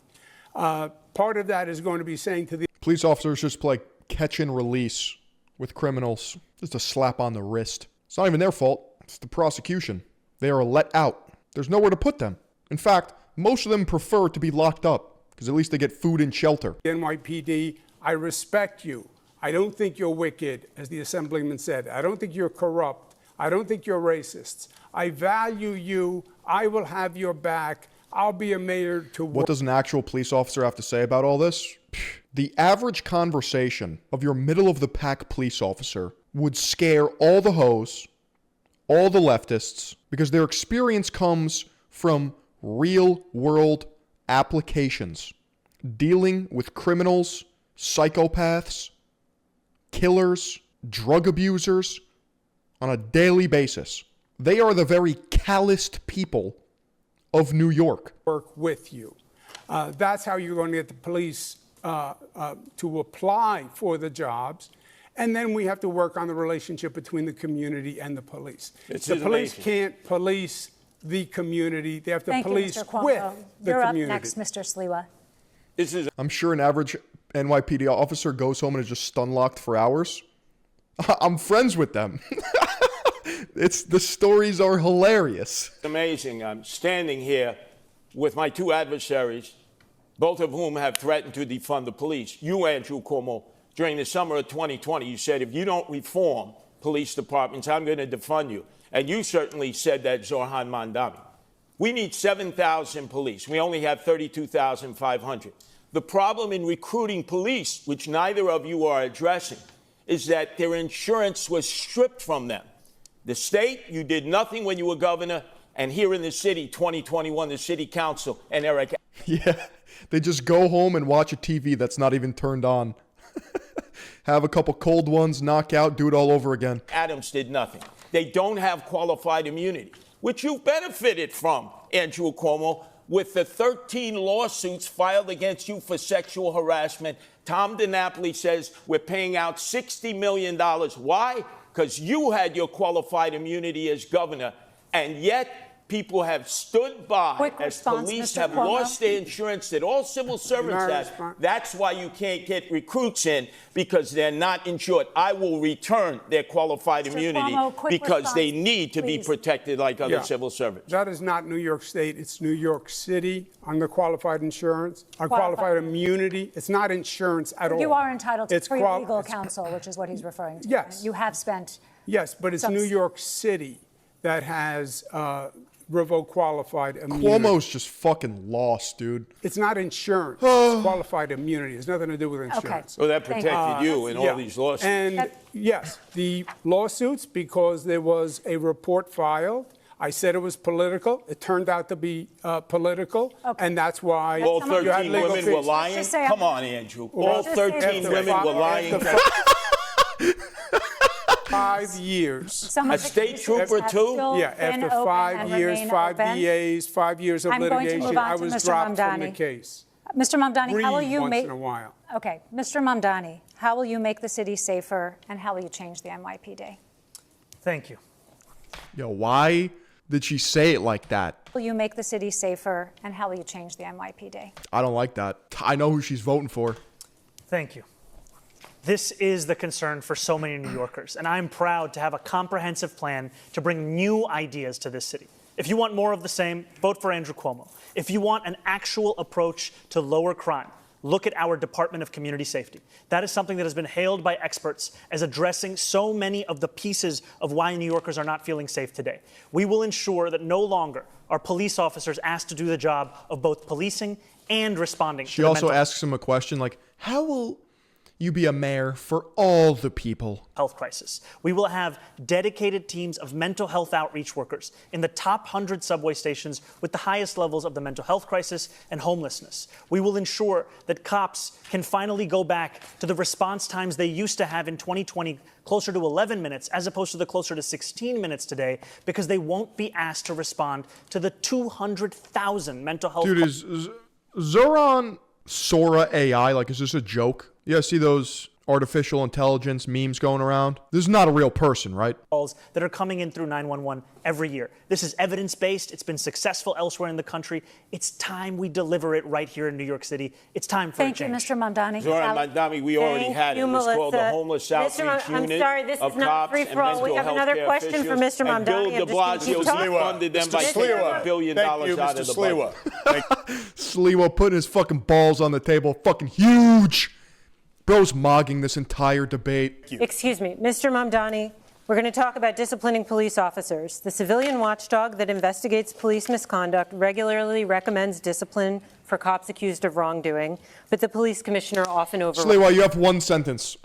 Part of that is going to be saying to the Police officers just play catch and release with criminals. Just a slap on the wrist. It's not even their fault. It's the prosecution. They are let out. There's nowhere to put them. In fact, most of them prefer to be locked up because at least they get food and shelter. NYPD, I respect you. I don't think you're wicked, as the assemblyman said. I don't think you're corrupt. I don't think you're racist. I value you. I will have your back. I'll be a mayor to work. What does an actual police officer have to say about all this? The average conversation of your middle-of-the-pack police officer would scare all the hoes, all the leftists, because their experience comes from real-world applications, dealing with criminals, psychopaths, killers, drug abusers on a daily basis. They are the very calloused people of New York. Work with you. That's how you're going to get the police to apply for the jobs. And then we have to work on the relationship between the community and the police. The police can't police the community. They have to police with the community. You're up next, Mr. Sliwa. I'm sure an average NYPD officer goes home and is just stun-locked for hours. I'm friends with them. The stories are hilarious. It's amazing. I'm standing here with my two adversaries, both of whom have threatened to defund the police. You, Andrew Cuomo, during the summer of 2020, you said, if you don't reform police departments, I'm going to defund you. And you certainly said that, Zoran Mandami. We need 7,000 police. We only have 32,500. The problem in recruiting police, which neither of you are addressing, is that their insurance was stripped from them. The state, you did nothing when you were governor, and here in the city, 2021, the city council and Eric. Yeah, they just go home and watch a TV that's not even turned on. Have a couple cold ones, knock out, do it all over again. Adams did nothing. They don't have qualified immunity, which you've benefited from, Andrew Cuomo, with the 13 lawsuits filed against you for sexual harassment. Tom DiNapoli says we're paying out $60 million. Why? Because you had your qualified immunity as governor, and yet people have stood by as police have lost their insurance that all civil servants have. That's why you can't get recruits in, because they're not insured. I will return their qualified immunity because they need to be protected like other civil servants. That is not New York State. It's New York City on the qualified insurance, on qualified immunity. It's not insurance at all. You are entitled to free legal counsel, which is what he's referring to. Yes. You have spent. Yes, but it's New York City that has revoke qualified immunity. Cuomo's just fucking lost, dude. It's not insurance. It's qualified immunity. It has nothing to do with insurance. Okay. So that protected you in all these lawsuits. And yes, the lawsuits, because there was a report filed. I said it was political. It turned out to be political. Okay. And that's why all 13 women were lying? Come on, Andrew. All 13 women were lying. 5 years. A state trooper, too? Yeah, after 5 years, 5 DAs, 5 years of litigation, I was dropped from the case. Mr. Mamdani, how will you once make... in a while. Okay. Mr. Mamdani, how will you make the city safer, and how will you change the NYPD? Thank you. Yo, why did she say it like that? Will you make the city safer, and how will you change the NYPD? I don't like that. I know who she's voting for. Thank you. This is the concern for so many New Yorkers, and I'm proud to have a comprehensive plan to bring new ideas to this city. If you want more of the same, vote for Andrew Cuomo. If you want an actual approach to lower crime, look at our Department of Community Safety. That is something that has been hailed by experts as addressing so many of the pieces of why New Yorkers are not feeling safe today. We will ensure that no longer are police officers asked to do the job of both policing and responding. She also asks him a question like, how will you be a mayor for all the people? Health crisis. We will have dedicated teams of mental health outreach workers in the top 100 subway stations with the highest levels of the mental health crisis and homelessness. We will ensure that cops can finally go back to the response times they used to have in 2020, closer to 11 minutes, as opposed to the closer to 16 minutes today, because they won't be asked to respond to the 200,000 mental health. Dude, is Zoran Sora AI? Like, is this a joke? Yeah, see those artificial intelligence memes going around. This is not a real person, right? Calls that are coming in through 911 every year. This is evidence-based. It's been successful elsewhere in the country. It's time we deliver it right here in New York City. It's time for a change. Thank you, Mr. Mamdani. Zoran Mamdani, we already had it. It was called the Homeless Outreach I'm Unit sorry, this of is not cops free and for all. We mental have another health question care for Mr. officials. And Bill Mamdani. de Blasio funded them by taking $1 billion out of the budget. Sliwa putting his fucking balls on the table. Fucking huge. Bro's mogging this entire debate. Excuse me, Mr. Mamdani, we're going to talk about disciplining police officers. The civilian watchdog that investigates police misconduct regularly recommends discipline for cops accused of wrongdoing, but the police commissioner often Sliwa, you have one sentence.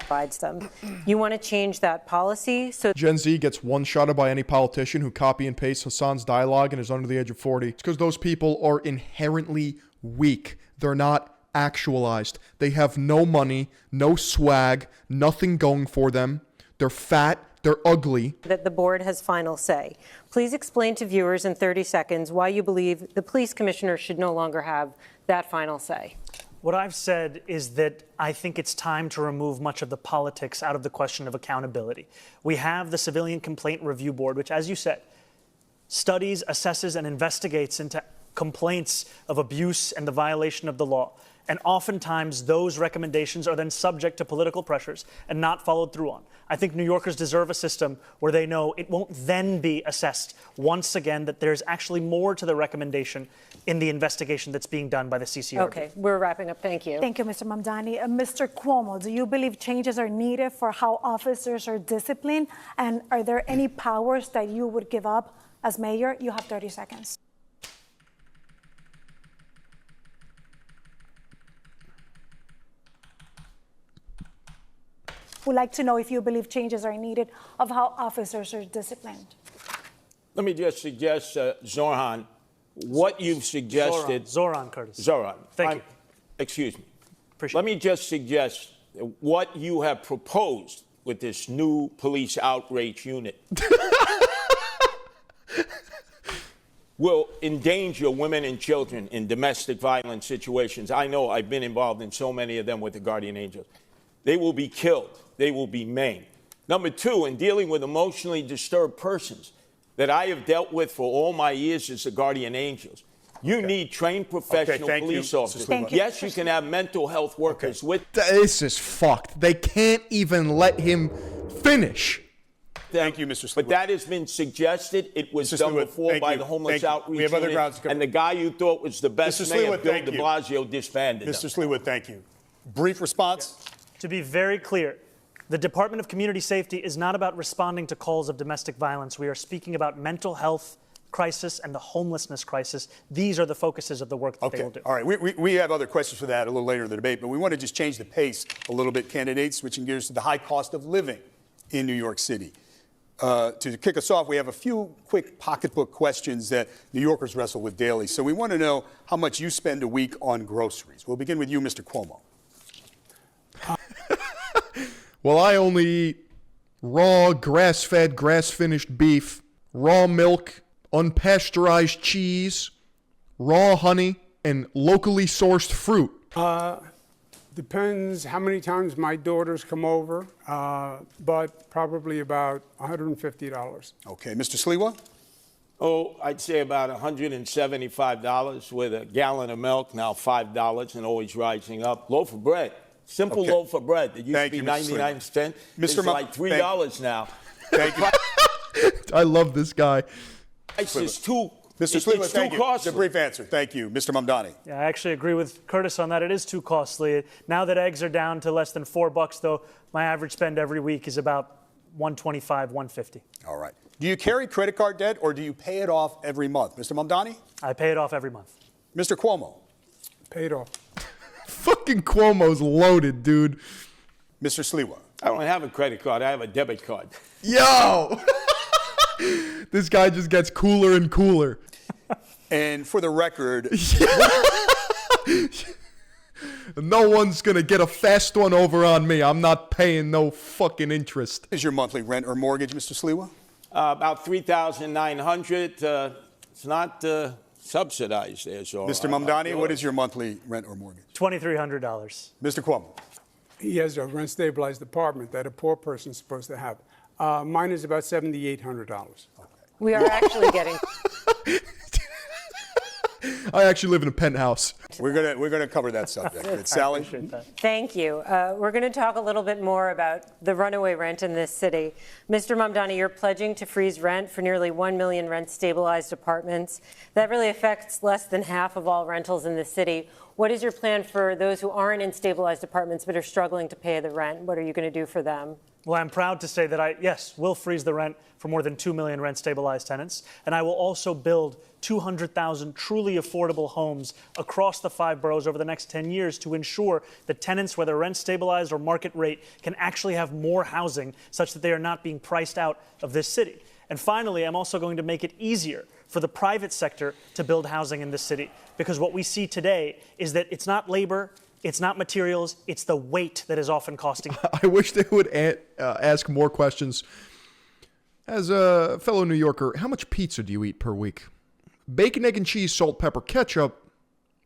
overrides them. You want to change that policy so Gen Z gets one-shotted by any politician who copy and paste Hassan's dialogue and is under the age of 40. It's because those people are inherently weak. They're not actualized. They have no money, no swag, nothing going for them. They're fat, they're ugly. that the board has final say. Please explain to viewers in 30 seconds why you believe the police commissioner should no longer have that final say. What I've said is that I think it's time to remove much of the politics out of the question of accountability. We have the Civilian Complaint Review Board, which, as you said, studies, assesses, and investigates into complaints of abuse and the violation of the law. And oftentimes, those recommendations are then subject to political pressures and not followed through on. I think New Yorkers deserve a system where they know it won't then be assessed once again that there's actually more to the recommendation in the investigation that's being done by the CCRB. Okay, we're wrapping up. Thank you. Thank you, Mr. Mamdani. Mr. Cuomo, do you believe changes are needed for how officers are disciplined? And are there any powers that you would give up as mayor? You have 30 seconds. Would like to know if you believe changes are needed of how officers are disciplined. Let me just suggest, Zoran, what you've suggested. Zoran, Curtis. Zoran. Thank you. Excuse me. Appreciate Let me just suggest what you have proposed with this new police outreach unit will endanger women and children in domestic violence situations. I know I've been involved in so many of them with the Guardian Angels. They will be killed. They will be maimed. Number two, in dealing with emotionally disturbed persons that I have dealt with for all my years as the Guardian Angels, you need trained professional police officers. Yes, you can have mental health workers with. This is fucked. They can't even let him finish. Thank you, Mr. Sliwa. But that has been suggested. It was done before by the Homeless Outreach We have other Unit, grounds to cover. and the guy you thought was the best Mr. mayor, Sliwa, Bill thank de you. Blasio, disbanded Mr. them. Sliwa, thank you. Brief response? To be very clear, the Department of Community Safety is not about responding to calls of domestic violence. We are speaking about mental health crisis and the homelessness crisis. These are the focuses of the work that they will do. All right. We have other questions for that a little later in the debate, but we want to just change the pace a little bit, candidates, switching gears to the high cost of living in New York City. To kick us off, we have a few quick pocketbook questions that New Yorkers wrestle with daily. So we want to know how much you spend a week on groceries. We'll begin with you, Mr. Cuomo. Well, I only eat raw, grass-fed, grass-finished beef, raw milk, unpasteurized cheese, raw honey, and locally sourced fruit. Depends how many times my daughters come over, but probably about $150. Okay. Mr. Sliwa? Oh, I'd say about $175 with a gallon of milk, now $5 and always rising up. Loaf of bread. Simple loaf of bread that used to be 99 cents. It's like $3 now. Thank you. I love this guy. It's just too. Mr. Sliwa, it's thank too you. costly. It's a brief answer. Thank you. Mr. Mamdani. Yeah, I actually agree with Curtis on that. It is too costly. Now that eggs are down to less than $4, though, my average spend every week is about $125, $150. All right. Do you carry credit card debt or do you pay it off every month? Mr. Mamdani? I pay it off every month. Mr. Cuomo? Paid off. Fucking Cuomo's loaded, dude. Mr. Sliwa? I don't have a credit card. I have a debit card. Yo! This guy just gets cooler and cooler. And for the record, no one's gonna get a fast one over on me. I'm not paying no fucking interest. is your monthly rent or mortgage, Mr. Sliwa? About $3,900. It's not subsidized there, so. Mr. Mamdani, what is your monthly rent or mortgage? $2,300. Mr. Cuomo? He has a rent-stabilized apartment that a poor person's supposed to have. Mine is about $7,800. We are actually getting. I actually live in a penthouse. We're gonna cover that subject. Sally? Thank you. We're going to talk a little bit more about the runaway rent in this city. Mr. Mamdani, you're pledging to freeze rent for nearly 1 million rent-stabilized apartments. That really affects less than half of all rentals in the city. What is your plan for those who aren't in stabilized apartments but are struggling to pay the rent? What are you going to do for them? Well, I'm proud to say that yes, will freeze the rent for more than 2 million rent-stabilized tenants, and I will also build 200,000 truly affordable homes across the 5 boroughs over the next 10 years to ensure that tenants, whether rent-stabilized or market rate, can actually have more housing such that they are not being priced out of this city. And finally, I'm also going to make it easier for the private sector to build housing in this city, because what we see today is that it's not labor, it's not materials, it's the weight that is often costing. I wish they would ask more questions. As a fellow New Yorker, how much pizza do you eat per week? Bacon, egg, and cheese, salt, pepper, ketchup,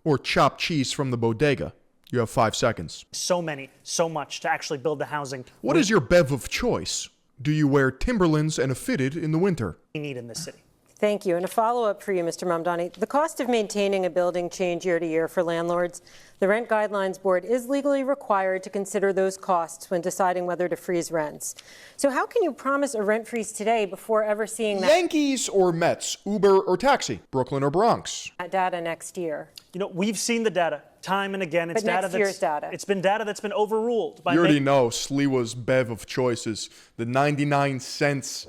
or chopped cheese from the bodega? You have 5 seconds. So much to actually build the housing. What is your bev of choice? Do you wear Timberlands and a fitted in the winter? We need in this city. Thank you. And a follow-up for you, Mr. Mamdani. The cost of maintaining a building change year to year for landlords. The Rent Guidelines Board is legally required to consider those costs when deciding whether to freeze rents. So how can you promise a rent freeze today before ever seeing that Yankees or Mets, Uber or taxi, Brooklyn or Bronx? data next year? You know, we've seen the data time and again. It's But next year's data. It's been data that's been overruled. You already know Sliwa's bev of choices. The 99 cents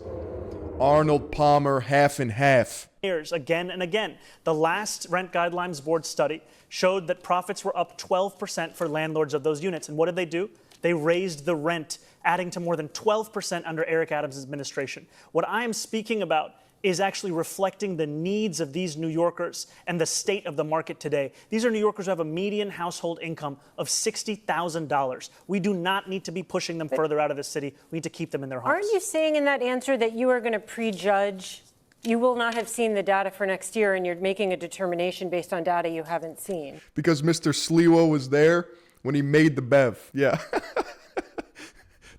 Arnold Palmer half and half. Again and again. The last Rent Guidelines Board study showed that profits were up 12% for landlords of those units. And what did they do? They raised the rent, adding to more than 12% under Eric Adams' administration. What I am speaking about is actually reflecting the needs of these New Yorkers and the state of the market today. These are New Yorkers who have a median household income of $60,000. We do not need to be pushing them further out of the city. We need to keep them in their homes. Aren't you saying in that answer that you are going to prejudge? You will not have seen the data for next year, and you're making a determination based on data you haven't seen. Because Mr. Sliwa was there when he made the bev. Yeah.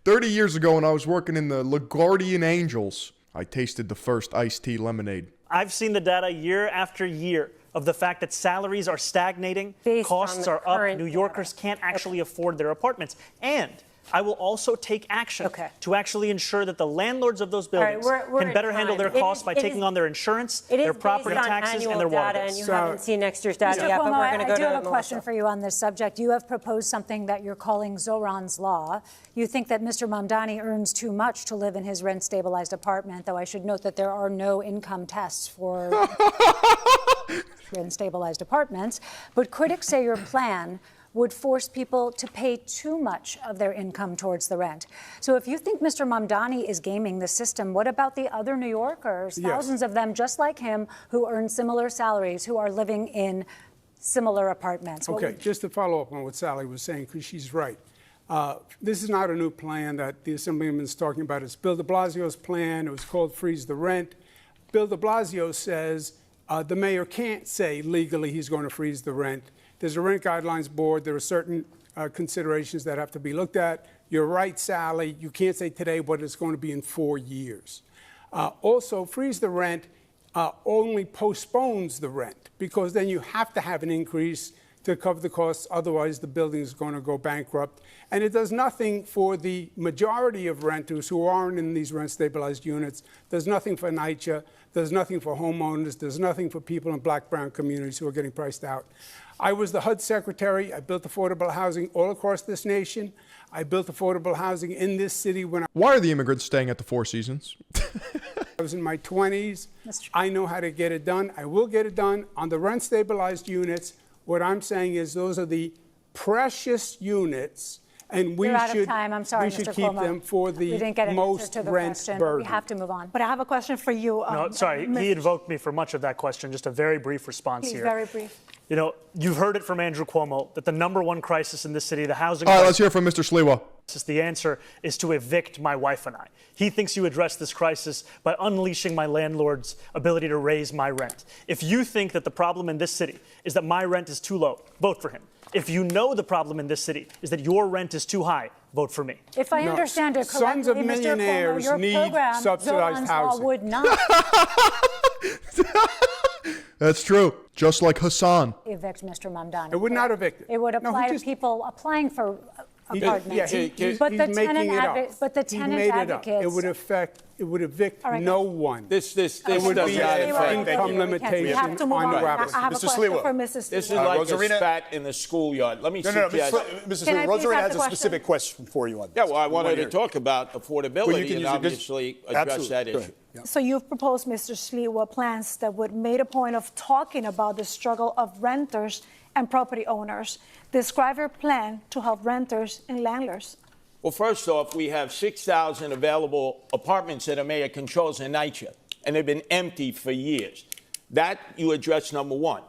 30 years ago when I was working in the LaGuardian Angels, I tasted the first iced tea lemonade. I've seen the data year after year of the fact that salaries are stagnating, costs are up, New Yorkers can't actually afford their apartments. And I will also take action to actually ensure that the landlords of those buildings can better handle their costs by taking on their insurance, their property taxes, and their water bills. And you haven't seen next year's data yet, but we're going to go to I do have a question for you on this subject. You have proposed something that you're calling Zoran's Law. You think that Mr. Mamdani earns too much to live in his rent-stabilized apartment, though I should note that there are no income tests for rent-stabilized apartments. But critics say your plan would force people to pay too much of their income towards the rent. So if you think Mr. Mamdani is gaming the system, what about the other New Yorkers, thousands of them just like him, who earn similar salaries, who are living in similar apartments? Okay, just to follow up on what Sally was saying, because she's right. This is not a new plan that the Assemblyman is talking about. It's Bill de Blasio's plan. It was called Freeze the Rent. Bill de Blasio says the mayor can't say legally he's going to freeze the rent. There's a Rent Guidelines Board. There are certain considerations that have to be looked at. You're right, Sally. You can't say today what it's going to be in 4 years. Also, freeze the rent only postpones the rent, because then you have to have an increase to cover the costs. Otherwise, the building is going to go bankrupt. And it does nothing for the majority of renters who aren't in these rent-stabilized units. There's nothing for NYCHA. There's nothing for homeowners. There's nothing for people in black-brown communities who are getting priced out. I was the HUD secretary. I built affordable housing all across this nation. I built affordable housing in this city when Why are the immigrants staying at the Four Seasons? I was in my 20s. I know how to get it done. I will get it done. On the rent-stabilized units, what I'm saying is those are the precious units, and we should keep them for the most rent burden. We have to move on. But I have a question for you. No, sorry, he invoked me for much of that question. Just a very brief response here. Very brief. You know, you've heard it from Andrew Cuomo that the #1 crisis in this city, the housing All right, crisis. let's hear from Mr. Sliwa. The answer is to evict my wife and I. He thinks you address this crisis by unleashing my landlord's ability to raise my rent. If you think that the problem in this city is that my rent is too low, vote for him. If you know the problem in this city is that your rent is too high, vote for me. If I understand it correctly, Sons of Mr. Cuomo, millionaires your need program, subsidized Zoran's Law, housing. would not That's true. Just like Hassan. evict Mr. Mamdani. It would not evict it. It would No, apply he to just- people applying for apartments. He's but the making tenant it up. but the He tenant made it up. advocates. It would evict All right. no one. This It would does be not an affect. income We limitation have to move on on. rappers. I have a Mr. question Sliwa. for Mrs. This is Sliwa. like Rosarina- a spat in the schoolyard. Let me No, suggest. Mrs. Can I Lee, please Rosarina ask has a a specific question for you on this. Yeah, well, I We wanted wanna to hear it. talk about affordability use and it. obviously address Absolutely. that Go issue. ahead. So you've proposed, Mr. Sliwa, plans that would make a point of talking about the struggle of renters and property owners. Describe your plan to help renters and landlords. Well, first off, we have 6,000 available apartments that the mayor controls in NYCHA, and they've been empty for years. That you address, number one.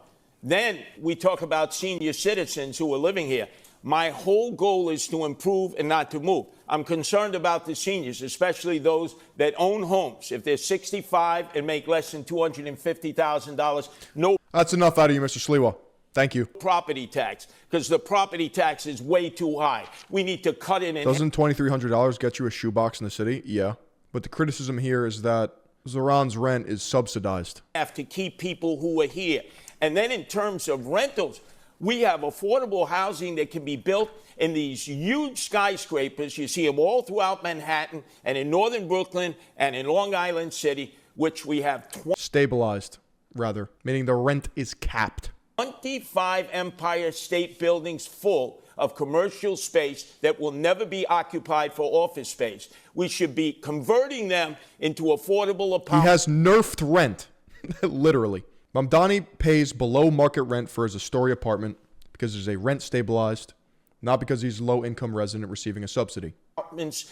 Then we talk about senior citizens who are living here. My whole goal is to improve and not to move. I'm concerned about the seniors, especially those that own homes. If they're 65 and make less than $250,000, no That's enough out of you, Mr. Sliwa. Thank you. property tax, because the property tax is way too high. We need to cut it in. Doesn't $2,300 get you a shoebox in the city? Yeah. But the criticism here is that Zoran's rent is subsidized. Have to keep people who are here. And then in terms of rentals, we have affordable housing that can be built in these huge skyscrapers. You see them all throughout Manhattan and in northern Brooklyn and in Long Island City, which we have Stabilized, rather, meaning the rent is capped. 25 Empire State Buildings full of commercial space that will never be occupied for office space. We should be converting them into affordable He apartments. has nerfed rent, literally. Mamdani pays below market rent for his Astoria apartment because it's a rent stabilized, not because he's a low-income resident receiving a subsidy.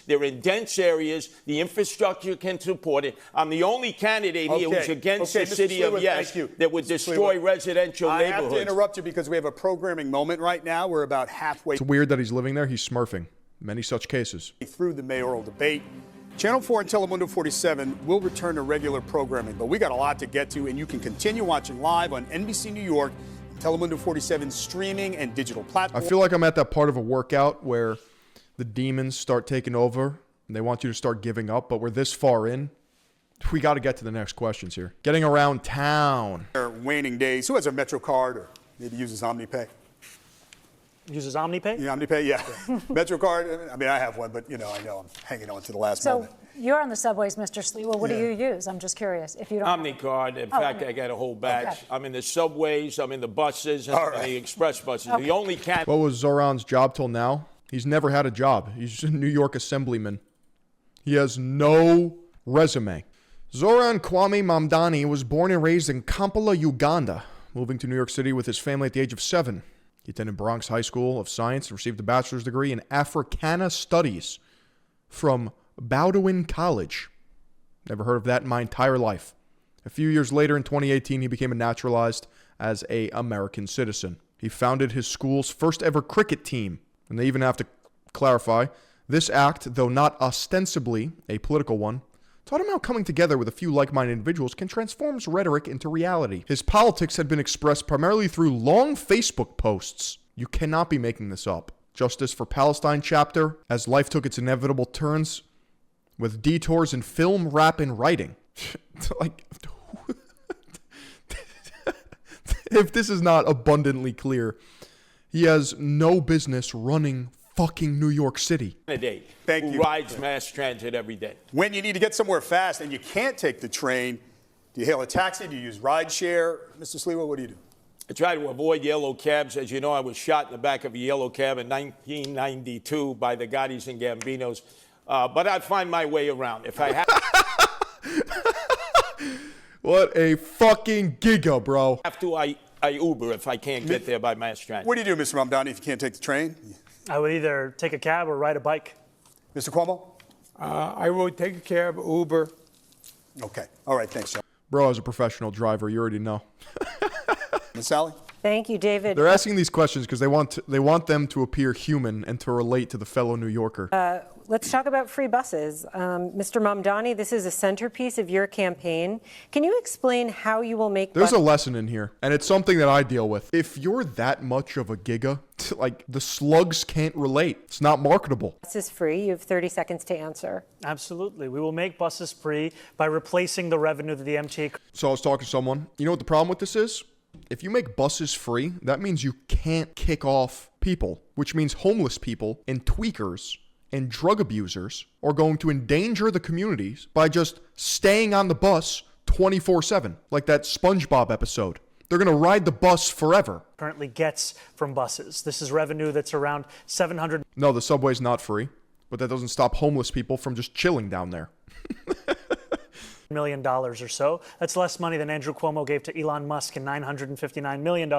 They're in dense areas. The infrastructure can support it. I'm the only candidate here who's against the Mr. city of Sliwa, Yes thank you. that would Mr. destroy Sliwa. residential I have neighborhoods. to interrupt you because we have a programming moment right now. We're about halfway It's weird that he's living there. He's smurfing. Many such cases. through the mayoral debate. Channel 4 and Telemundo 47 will return to regular programming, but we got a lot to get to, and you can continue watching live on NBC New York, Telemundo 47 streaming and digital I platforms. feel like I'm at that part of a workout where the demons start taking over and they want you to start giving up, but we're this far in. We got to get to the next questions here. Getting around town. Waning days. Who has a Metro card or maybe uses OmniPay? Uses OmniPay? Yeah, OmniPay, yeah. Metro card. I mean, I have one, but I know I'm hanging on to the last So moment. you're on the subways, Mr. Sliwa. What do you use? I'm just curious. If you don't. OmniCard. In fact, I got a whole batch. Okay. I'm in the subways. I'm in the buses. I'm in the express buses. Okay. The only candidate. What was Zoran's job till now? He's never had a job. He's just a New York assemblyman. He has no resume. Zoran Kwame Mamdani was born and raised in Kampala, Uganda, moving to New York City with his family at the age of 7. He attended Bronx High School of Science and received a bachelor's degree in Africana Studies from Bowdoin College. Never heard of that in my entire life. A few years later, in 2018, he became naturalized as an American citizen. He founded his school's first ever cricket team. And they even have to clarify, this act, though not ostensibly a political one, taught him how coming together with a few like-minded individuals can transform rhetoric into reality. His politics had been expressed primarily through long Facebook posts. You cannot be making this up. Justice for Palestine chapter, as life took its inevitable turns, with detours in film, rap, and writing. Like, if this is not abundantly clear, he has no business running fucking New York City. Candidate Thank who you. rides mass transit every day. When you need to get somewhere fast and you can't take the train, do you hail a taxi? Do you use rideshare? Mr. Sliwa, what do you do? I try to avoid yellow cabs. As you know, I was shot in the back of a yellow cab in 1992 by the Gottis and Gambinos. But I'd find my way around. If I What a fucking giga, bro. have to, I Uber if I can't get there by mass transit. What do you do, Mr. Mamdani, if you can't take the train? I would either take a cab or ride a bike. Mr. Cuomo? I would take a cab, Uber. Okay. All right, thanks, John. Bro, as a professional driver, you already know. Ms. Sally? Thank you, David. They're asking these questions because they want them to appear human and to relate to the fellow New Yorker. Let's talk about free buses. Mr. Mamdani, this is a centerpiece of your campaign. Can you explain how you will make There's a lesson in here, and it's something that I deal with. If you're that much of a giga, like, the slugs can't relate. It's not marketable. buses free? You have 30 seconds to answer. Absolutely. We will make buses free by replacing the revenue that the MTA. So I was talking to someone. You know what the problem with this is? If you make buses free, that means you can't kick off people, which means homeless people and tweakers and drug abusers are going to endanger the communities by just staying on the bus 24/7, like that SpongeBob episode. They're going to ride the bus forever. Currently gets from buses. This is revenue that's around $700 No, the subway's not free, but that doesn't stop homeless people from just chilling down there. million or so. That's less money than Andrew Cuomo gave to Elon Musk in $959 million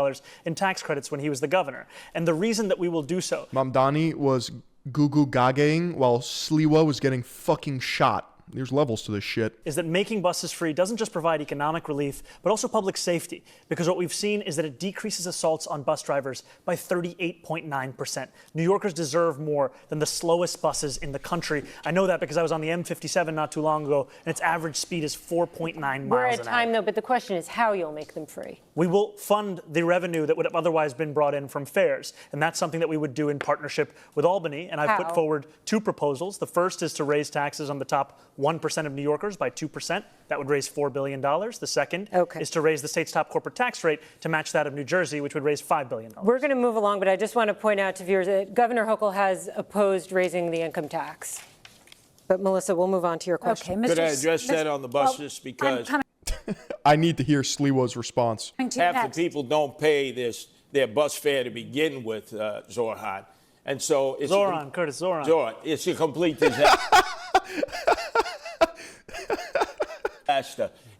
in tax credits when he was the governor. And the reason that we will do so. Mamdani was goo-goo gagaing while Sliwa was getting fucking shot. There's levels to this shit. Is that making buses free doesn't just provide economic relief, but also public safety. Because what we've seen is that it decreases assaults on bus drivers by 38.9%. New Yorkers deserve more than the slowest buses in the country. I know that because I was on the M57 not too long ago, and its average speed is 4.9 miles an hour. We're at time, though, but the question is how you'll make them free. We will fund the revenue that would have otherwise been brought in from fares. And that's something that we would do in partnership with Albany. And I've put forward two proposals. The first is to raise taxes on the top 1% of New Yorkers by 2%. That would raise $4 billion. The second is to raise the state's top corporate tax rate to match that of New Jersey, which would raise $5 billion. We're going to move along, but I just want to point out to viewers that Governor Hochul has opposed raising the income tax. But, Melissa, we'll move on to your question. Could I address that on the buses? Because I need to hear Sliwa's response. half the people don't pay their bus fare to begin with, Zoran. And so it's Curtis Zoran. Zoran. It's a complete disaster.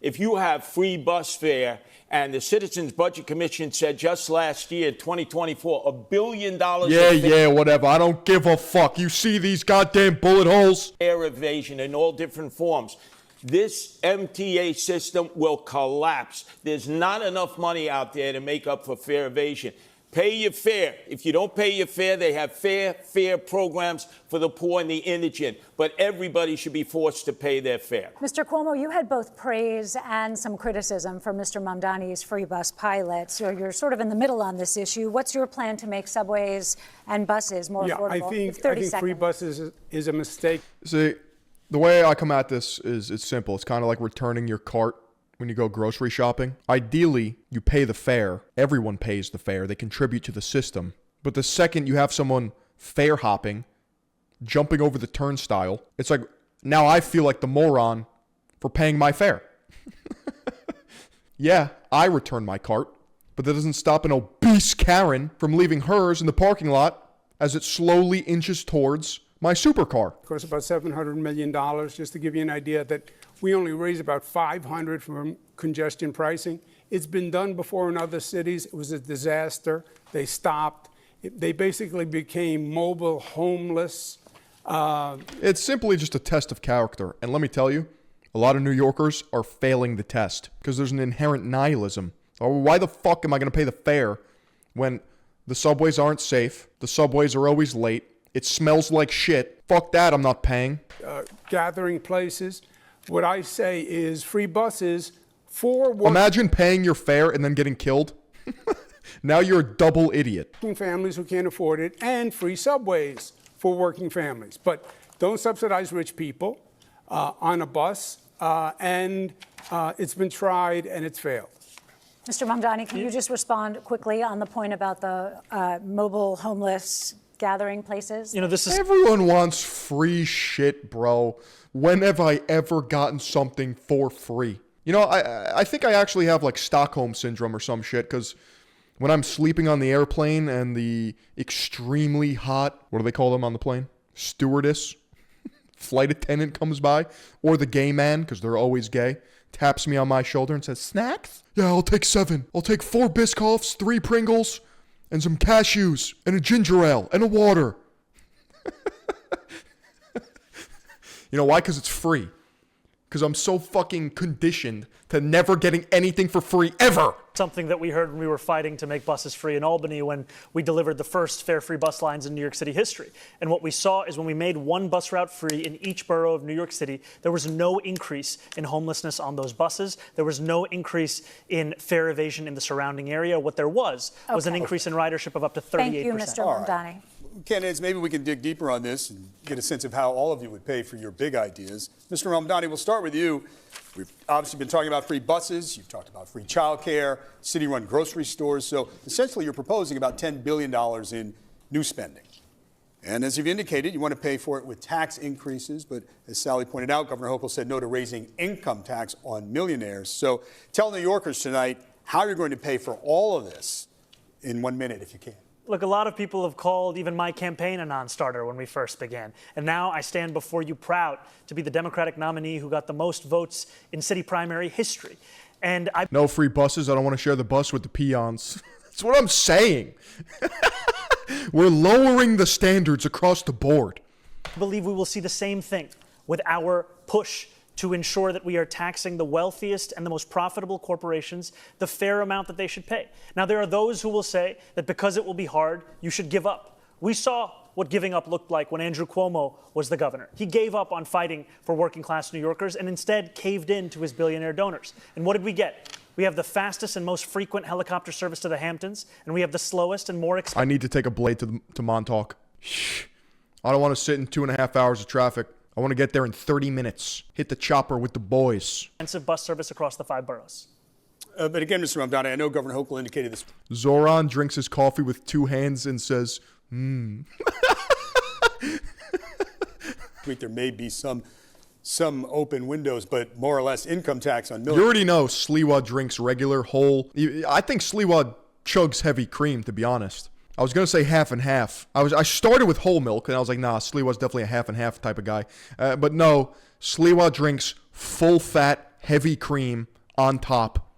If you have free bus fare, and the Citizens Budget Commission said just last year, 2024, $1 billion. Yeah, whatever. I don't give a fuck. You see these goddamn bullet holes? Fare evasion in all different forms. This MTA system will collapse. There's not enough money out there to make up for fare evasion. Pay your fare. If you don't pay your fare, they have fare programs for the poor and the indigent. But everybody should be forced to pay their fare. Mr. Cuomo, you had both praise and some criticism for Mr. Mamdani's free bus pilot. So you're sort of in the middle on this issue. What's your plan to make subways and buses more affordable? I think free buses is a mistake. See, the way I come at this is it's simple. It's kind of like returning your cart when you go grocery shopping. Ideally, you pay the fare. Everyone pays the fare. They contribute to the system. But the second you have someone fare hopping, jumping over the turnstile, it's like, now I feel like the moron for paying my fare. Yeah, I return my cart, but that doesn't stop an obese Karen from leaving hers in the parking lot as it slowly inches towards my supercar. It costs about $700 million, just to give you an idea that we only raise about $500 from congestion pricing. It's been done before in other cities. It was a disaster. They stopped. They basically became mobile homeless. It's simply just a test of character. And let me tell you, a lot of New Yorkers are failing the test because there's an inherent nihilism. Oh, why the fuck am I going to pay the fare when the subways aren't safe, the subways are always late, it smells like shit? Fuck that, I'm not paying. Gathering places. What I say is free buses for Imagine paying your fare and then getting killed. Now you're a double idiot. working families who can't afford it, and free subways for working families. But don't subsidize rich people on a bus, and it's been tried and it's failed. Mr. Mamdani, can you just respond quickly on the point about the mobile homeless gathering places? You know, this is... Everyone wants free shit, bro. When have I ever gotten something for free? You know, I think I actually have like Stockholm syndrome or some shit, because when I'm sleeping on the airplane and the extremely hot, what do they call them on the plane? Stewardess, flight attendant comes by, or the gay man, because they're always gay, taps me on my shoulder and says, snacks? Yeah, I'll take 7. I'll take 4 Biscoffs, 3 Pringles, and some cashews, and a ginger ale, and a water. You know why? Because it's free. Because I'm so fucking conditioned to never getting anything for free, ever. Something that we heard when we were fighting to make buses free in Albany when we delivered the first fare-free bus lines in New York City history. And what we saw is when we made one bus route free in each borough of New York City, there was no increase in homelessness on those buses. There was no increase in fare evasion in the surrounding area. What there was an increase in ridership of up to 38%. Thank you, Mr. Mamdani. Candidates, maybe we can dig deeper on this and get a sense of how all of you would pay for your big ideas. Mr. Mamdani, we'll start with you. We've obviously been talking about free buses. You've talked about free childcare, city-run grocery stores. So essentially, you're proposing about $10 billion in new spending. And as you've indicated, you want to pay for it with tax increases. But as Sally pointed out, Governor Hochul said no to raising income tax on millionaires. So tell New Yorkers tonight how you're going to pay for all of this in 1 minute, if you can. Look, a lot of people have called even my campaign a non-starter when we first began. And now I stand before you proud to be the Democratic nominee who got the most votes in city primary history. And I No free buses. I don't want to share the bus with the peons. That's what I'm saying. We're lowering the standards across the board. believe we will see the same thing with our push to ensure that we are taxing the wealthiest and the most profitable corporations the fair amount that they should pay. Now, there are those who will say that because it will be hard, you should give up. We saw what giving up looked like when Andrew Cuomo was the governor. He gave up on fighting for working-class New Yorkers and instead caved in to his billionaire donors. And what did we get? We have the fastest and most frequent helicopter service to the Hamptons, and we have the slowest and more expensive... I need to take a blade to Montauk. Shh. I don't want to sit in 2.5 hours of traffic. I want to get there in 30 minutes. Hit the chopper with the boys. bus service across the 5 boroughs. But again, Mr. Mamdani, I know Governor Hochul indicated this. Zoran drinks his coffee with 2 hands and says, week there may be some open windows, but more or less income tax on milk. You already know Sliwa drinks regular whole. I think Sliwa chugs heavy cream, to be honest. I was going to say half and half. I started with whole milk, and I was like, nah, Sliwa's definitely a half and half type of guy. But no, Sliwa drinks full fat, heavy cream on top.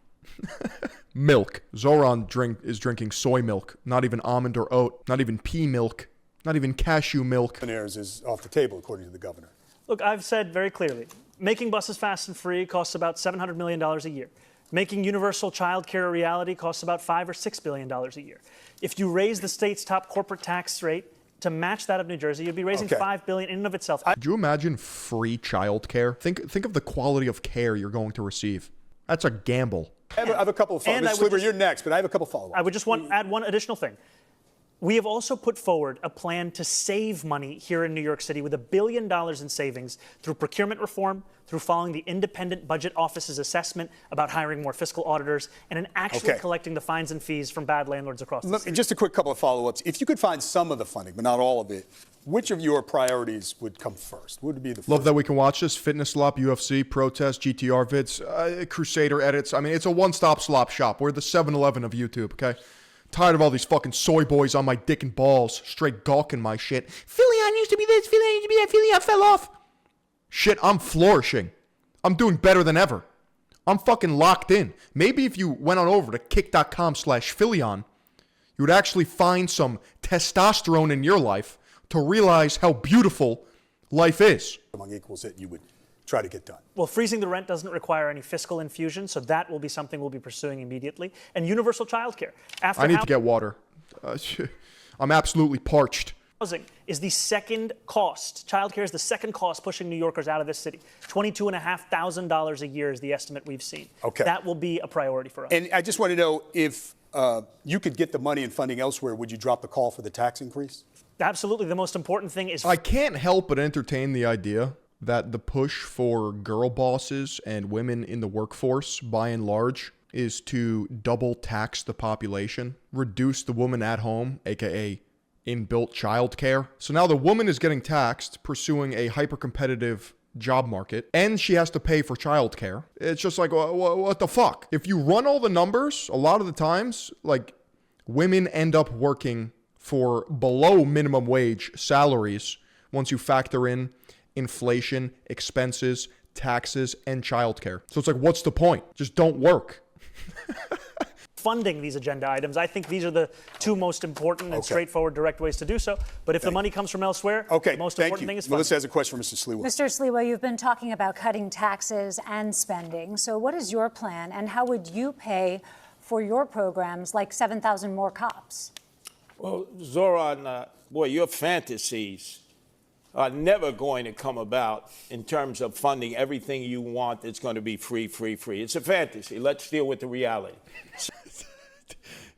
Milk. Zoran is drinking soy milk, not even almond or oat, not even pea milk, not even cashew milk. Is off the table, according to the governor. Look, I've said very clearly, making buses fast and free costs about $700 million a year. Making universal child care a reality costs about $5 or $6 billion a year. If you raise the state's top corporate tax rate to match that of New Jersey, you'd be raising $5 billion in and of itself. Could you imagine free child care? Think of the quality of care you're going to receive. That's a gamble. I have a couple of follow-ups. Mr. Sliwa, you're next, but I have a couple of follow-ups. I would just add one additional thing. We have also put forward a plan to save money here in New York City with $1 billion in savings through procurement reform, through following the independent budget office's assessment about hiring more fiscal auditors, and in actually collecting the fines and fees from bad landlords across the city. Just a quick couple of follow-ups. If you could find some of the funding, but not all of it, which of your priorities would come first? What would be the first? Love that we can watch this. Fitness slop, UFC, protest, GTR vids, Crusader edits. I mean, it's a one-stop slop shop. We're the 7-Eleven of YouTube, okay? Tired of all these fucking soy boys on my dick and balls, straight gawking my shit. Philion used to be this, Philion used to be that, Philion fell off. Shit, I'm flourishing. I'm doing better than ever. I'm fucking locked in. Maybe if you went on over to kick.com/Philion, you would actually find some testosterone in your life to realize how beautiful life is. Among equals that you would try to get done. Well, freezing the rent doesn't require any fiscal infusion, so that will be something we'll be pursuing immediately. And universal child care. I need to get water. I'm absolutely parched. Housing is the second cost. Child care is the second cost pushing New Yorkers out of this city. $22,500 a year is the estimate we've seen. Okay. That will be a priority for us. And I just want to know if you could get the money and funding elsewhere, would you drop the call for the tax increase? Absolutely. The most important thing is... I can't help but entertain the idea that the push for girl bosses and women in the workforce, by and large, is to double tax the population, reduce the woman at home, aka inbuilt childcare. So now the woman is getting taxed, pursuing a hyper-competitive job market, and she has to pay for childcare. It's just like, what the fuck? If you run all the numbers, a lot of the times, like, women end up working for below minimum wage salaries once you factor in inflation, expenses, taxes, and childcare. So it's like, what's the point? Just don't work. Funding these agenda items. I think these are the two most important and straightforward, direct ways to do so. But if the money comes from elsewhere, the most important thing is funding. Melissa has a question for Mr. Sliwa. Mr. Sliwa, you've been talking about cutting taxes and spending. So what is your plan, and how would you pay for your programs, like 7,000 more cops? Well, Zoran, boy, your fantasies are never going to come about in terms of funding everything you want that's going to be free, free, free. It's a fantasy. Let's deal with the reality.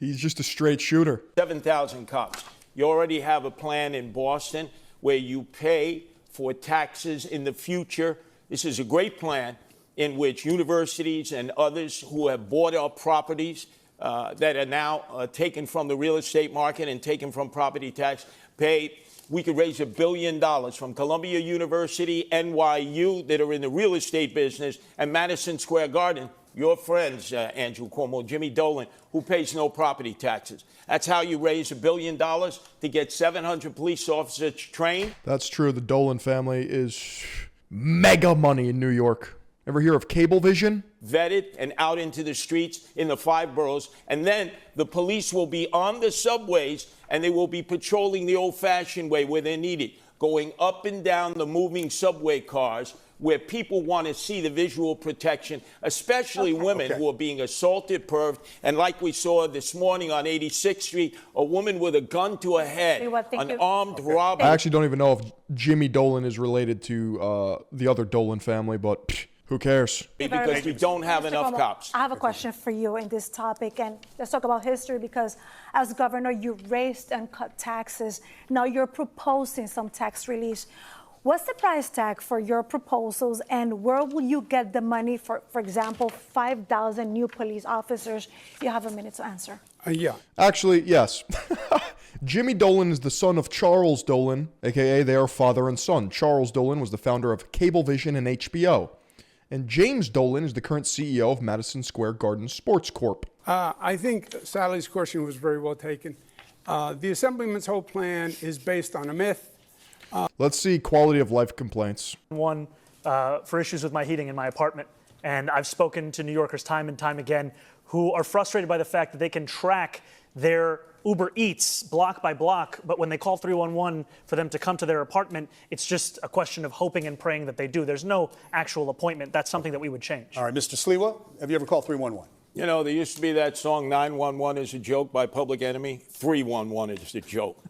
He's just a straight shooter. 7,000 cops. You already have a plan in Boston where you pay for taxes in the future. This is a great plan in which universities and others who have bought up properties that are now taken from the real estate market and taken from property tax pay. We could raise $1 billion from Columbia University, NYU, that are in the real estate business, and Madison Square Garden, your friends, Andrew Cuomo, Jimmy Dolan, who pays no property taxes. That's how you raise $1 billion to get 700 police officers trained. That's true. The Dolan family is mega money in New York. Ever hear of Cablevision? Vetted and out into the streets in the 5 boroughs. And then the police will be on the subways and they will be patrolling the old-fashioned way where they're needed, going up and down the moving subway cars where people want to see the visual protection, especially women who are being assaulted, perved. And like we saw this morning on 86th Street, a woman with a gun to her head, an armed robber. I actually don't even know if Jimmy Dolan is related to the other Dolan family, but who cares? Because we don't have enough cops. I have a question for you in this topic, and let's talk about history, because as governor, you raised and cut taxes. Now you're proposing some tax relief. What's the price tag for your proposals, and where will you get the money for example, 5,000 new police officers? You have a minute to answer. Yeah. Actually, yes. Jimmy Dolan is the son of Charles Dolan, a.k.a. they are father and son. Charles Dolan was the founder of Cablevision and HBO. And James Dolan is the current CEO of Madison Square Garden Sports Corp. I think Sally's question was very well taken. The Assemblyman's whole plan is based on a myth. Let's see quality of life complaints. One, for issues with my heating in my apartment. And I've spoken to New Yorkers time and time again who are frustrated by the fact that they can track their Uber Eats block by block, but when they call 311 for them to come to their apartment, it's just a question of hoping and praying that they do. There's no actual appointment. That's something that we would change. All right, Mr. Sliwa, have you ever called 311? You know, there used to be that song 911 is a joke by Public Enemy. 311 is a joke.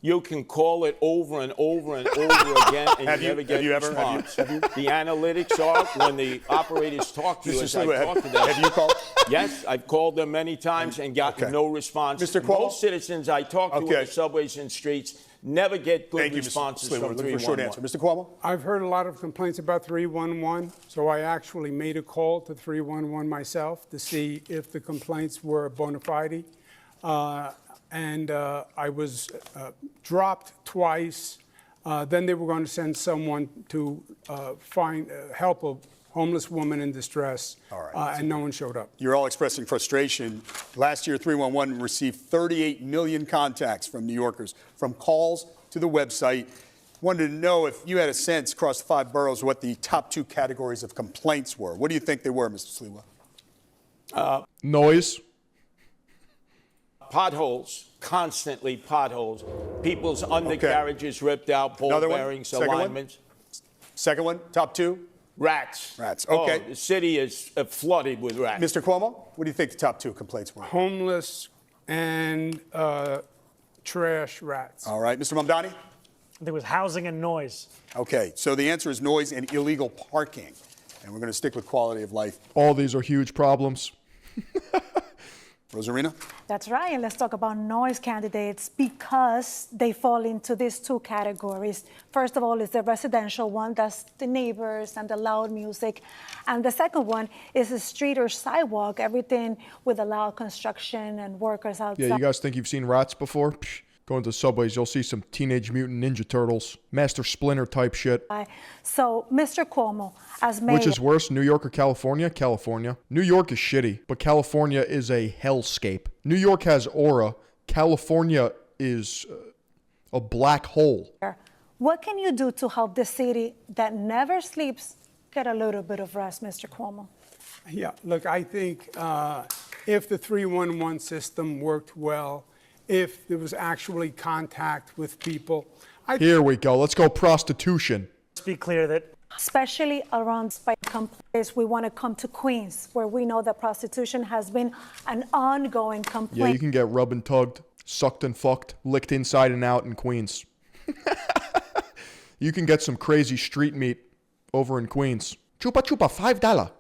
You can call it over and over and over again, and you never get a response. The analytics are when the operators talk to you, as I talk to them. Have you called? Yes, I've called them many times and gotten no response. Mr. Cuomo? Most citizens I talk to in the subways and streets never get good responses from 311. Short answer. Mr. Cuomo? I've heard a lot of complaints about 311, so I actually made a call to 311 myself to see if the complaints were bona fide. And I was dropped twice. Then they were going to send someone to help a homeless woman in distress, and no one showed up. You're all expressing frustration. Last year, 311 received 38 million contacts from New Yorkers, from calls to the website. Wanted to know if you had a sense across the 5 boroughs what the top 2 categories of complaints were. What do you think they were, Mr. Sliwa? Noise. Potholes, constantly potholes. People's undercarriages ripped out, ball bearings, alignments. Second one, top 2? Rats. Rats, okay. Oh, the city is flooded with rats. Mr. Cuomo, what do you think the top 2 complaints were? Homeless and trash rats. All right, Mr. Mamdani? I think it was housing and noise. Okay, so the answer is noise and illegal parking. And we're going to stick with quality of life. All these are huge problems. Rosarina? That's right, and let's talk about noise candidates because they fall into these 2 categories. First of all is the residential one, that's the neighbors and the loud music. And the second one is the street or sidewalk, everything with the loud construction and workers outside. Yeah, you guys think you've seen rats before? Psh, going to subways, you'll see some Teenage Mutant Ninja Turtles, Master Splinter type shit. So, Mr. Cuomo, as mayor... Which is worse, New York or California? California. New York is shitty, but California is a hellscape. New York has aura. California is a black hole. What can you do to help the city that never sleeps get a little bit of rest, Mr. Cuomo? Yeah, look, I think if the 311 system worked well, if there was actually contact with people. Here we go. Let's go prostitution. Let's be clear that especially around complaints. We want to come to Queens, where we know that prostitution has been an ongoing complaint. Yeah, you can get rubbed and tugged, sucked and fucked, licked inside and out in Queens. You can get some crazy street meat over in Queens. Chupa chupa, $5.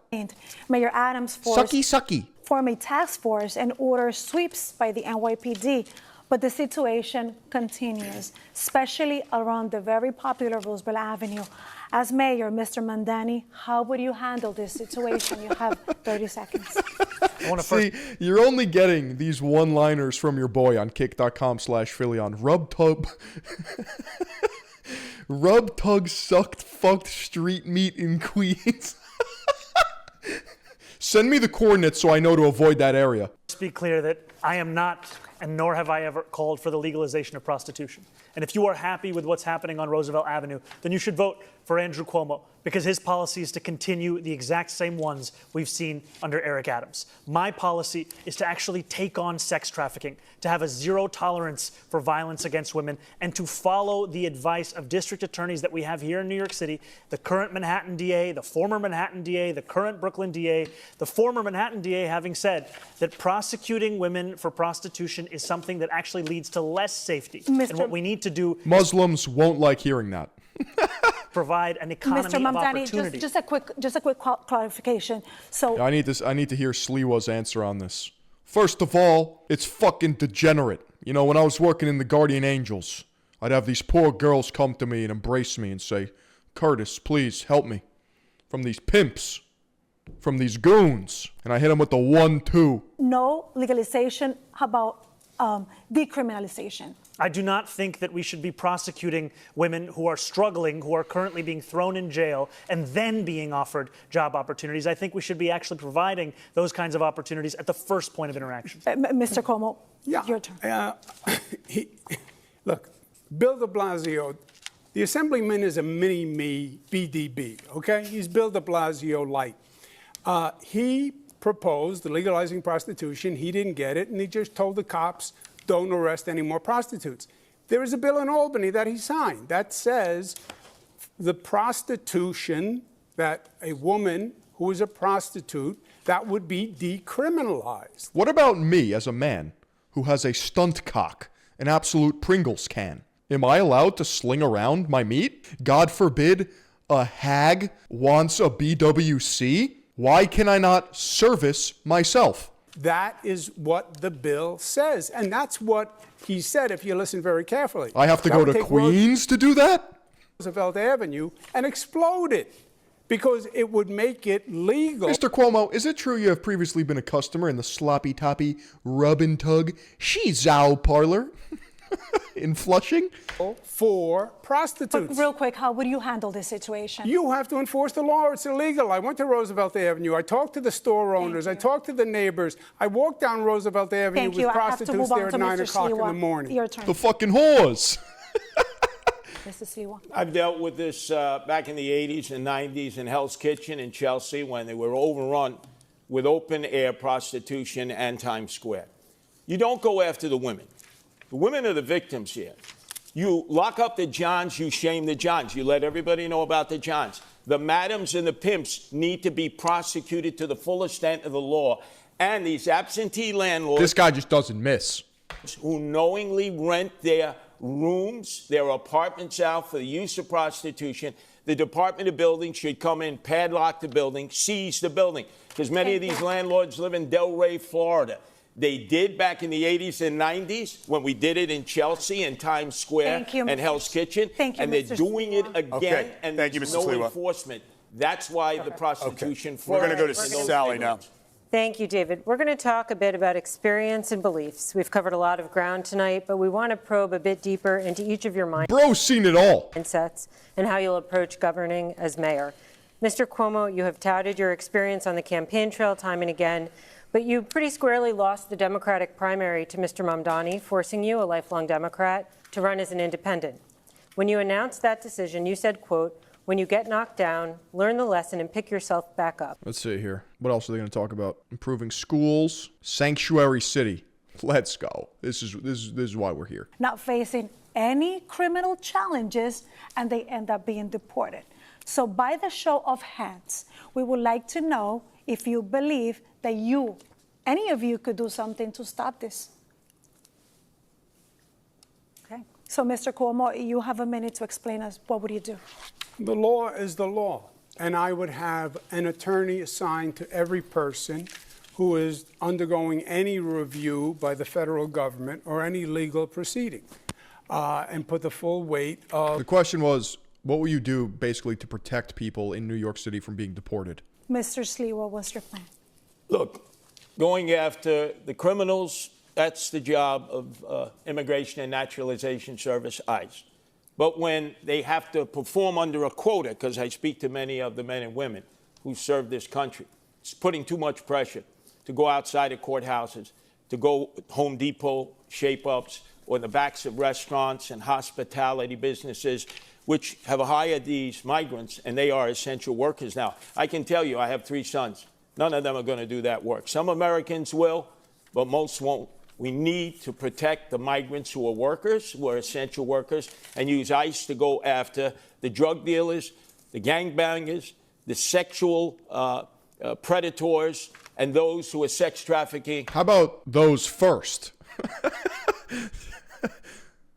Mayor Adams formed a task force and ordered sweeps by the NYPD. But the situation continues, especially around the very popular Roosevelt Avenue. As mayor, Mr. Mandani, how would you handle this situation? You have 30 seconds. See, you're only getting these one-liners from your boy on kick.com/Philion. Rub tug sucked fucked street meat in Queens. Send me the coordinates so I know to avoid that area. Let's be clear that I am not, and nor have I ever called for the legalization of prostitution. And if you are happy with what's happening on Roosevelt Avenue, then you should vote for Andrew Cuomo, because his policy is to continue the exact same ones we've seen under Eric Adams. My policy is to actually take on sex trafficking, to have a zero tolerance for violence against women, and to follow the advice of district attorneys that we have here in New York City, the current Manhattan DA, the former Manhattan DA, the current Brooklyn DA, the former Manhattan DA having said that prosecuting women for prostitution is something that actually leads to less safety. And what we need to do... Muslims won't like hearing that. Provide an economy Mr. Mamdani, of opportunity. just a quick clarification. So I need to hear Sliwa's answer on this. First of all, it's fucking degenerate. You know, when I was working in the Guardian Angels, I'd have these poor girls come to me and embrace me and say, "Curtis, please help me from these pimps, from these goons." And I hit them with the 1-2. no legalization. How about decriminalization? I do not think that we should be prosecuting women who are struggling, who are currently being thrown in jail, and then being offered job opportunities. I think we should be actually providing those kinds of opportunities at the first point of interaction. Mr. Cuomo, your turn. Look, Bill de Blasio, the Assemblyman is a mini-me BDB, okay? He's Bill de Blasio light. He proposed legalizing prostitution. He didn't get it, and he just told the cops, don't arrest any more prostitutes. There is a bill in Albany that he signed that says the prostitution, that a woman who is a prostitute, that would be decriminalized. What about me as a man who has a stunt cock, an absolute Pringles can? Am I allowed to sling around my meat? God forbid a hag wants a BWC? Why can I not service myself? That is what the bill says. And that's what he said, if you listen very carefully. I have to go to Queens to do that? Roosevelt Avenue and explode it because it would make it legal. Mr. Cuomo, is it true you have previously been a customer in the sloppy toppy rub and tug Shizao parlor in Flushing? For prostitutes. But real quick, how would you handle this situation? You have to enforce the law. It's illegal. I went to Roosevelt Avenue. I talked to the store owners. I talked to the neighbors. I walked down Roosevelt Avenue with prostitutes there at 9 o'clock in the morning. Your turn. The fucking whores. Mr. Sliwa. I've dealt with this back in the 80s and 90s in Hell's Kitchen in Chelsea when they were overrun with open-air prostitution and Times Square. You don't go after the women. The women are the victims here. You lock up the Johns, you shame the Johns. You let everybody know about the Johns. The madams and the pimps need to be prosecuted to the full extent of the law. And these absentee landlords... This guy just doesn't miss. ...who knowingly rent their rooms, their apartments out for the use of prostitution, the Department of Building should come in, padlock the building, seize the building. Because many of these landlords live in Delray, Florida. They did back in the 80s and 90s when we did it in Chelsea and Times Square and Hell's Kitchen. And they're doing it again, and there's no enforcement. That's why the prostitution... We're going to go to Sally now. Thank you, David. We're going to talk a bit about experience and beliefs. We've covered a lot of ground tonight, but we want to probe a bit deeper into each of your Bro's seen it all. mindsets and how you'll approach governing as mayor. Mr. Cuomo, you have touted your experience on the campaign trail time and again, but you pretty squarely lost the Democratic primary to Mr. Mamdani, forcing you, a lifelong Democrat, to run as an independent. When you announced that decision, you said, quote, "When you get knocked down, learn the lesson and pick yourself back up." Let's see here. What else are they going to talk about? Improving schools, sanctuary city. Let's go. This is why we're here. Not facing any criminal challenges, and they end up being deported. So by the show of hands, we would like to know if you believe that any of you could do something to stop this. Okay. So Mr. Cuomo, you have a minute to explain us, what would you do? The law is the law, and I would have an attorney assigned to every person who is undergoing any review by the federal government or any legal proceeding, and put the full weight of... The question was, what will you do basically to protect people in New York City from being deported? Mr. Sliwa, what's your plan? Look, going after the criminals, that's the job of Immigration and Naturalization Service, ICE. But when they have to perform under a quota, because I speak to many of the men and women who serve this country, it's putting too much pressure to go outside of courthouses, to go Home Depot shape-ups, or in the backs of restaurants and hospitality businesses, which have hired these migrants, and they are essential workers now. I can tell you, I have 3 sons. None of them are going to do that work. Some Americans will, but most won't. We need to protect the migrants who are workers, who are essential workers, and use ICE to go after the drug dealers, the gangbangers, the sexual predators, and those who are sex trafficking. How about those first?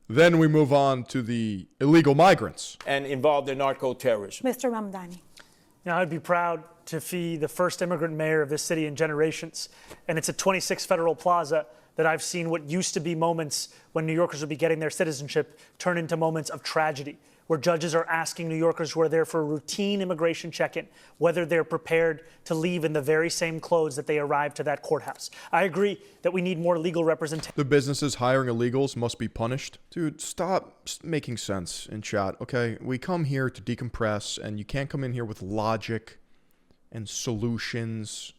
Then we move on to the illegal migrants. And involved in narco-terrorism. Mr. Mamdani. Now, I'd be proud to be the first immigrant mayor of this city in generations. And it's at 26 Federal Plaza that I've seen what used to be moments when New Yorkers would be getting their citizenship turn into moments of tragedy, where judges are asking New Yorkers who are there for a routine immigration check-in whether they're prepared to leave in the very same clothes that they arrived to that courthouse. I agree that we need more legal representation. The businesses hiring illegals must be punished. Dude, stop making sense in chat, okay? We come here to decompress, and you can't come in here with logic and solutions.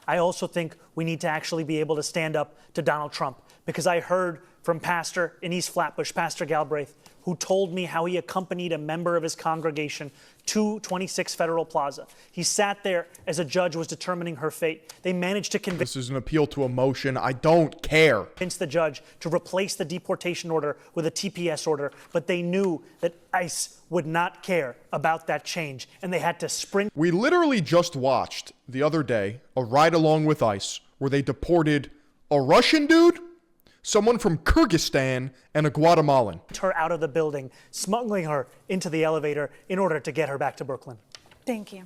I also think we need to actually be able to stand up to Donald Trump, because I heard from Pastor in East Flatbush, Pastor Galbraith, who told me how he accompanied a member of his congregation to 26 Federal Plaza. He sat there as a judge was determining her fate. They managed to convince... This is an appeal to emotion. I don't care. ...convince the judge to replace the deportation order with a TPS order, but they knew that ICE would not care about that change, and they had to sprint... We literally just watched the other day a ride along with ICE where they deported a Russian dude, someone from Kyrgyzstan, and a Guatemalan. ...her out of the building, smuggling her into the elevator in order to get her back to Brooklyn. Thank you.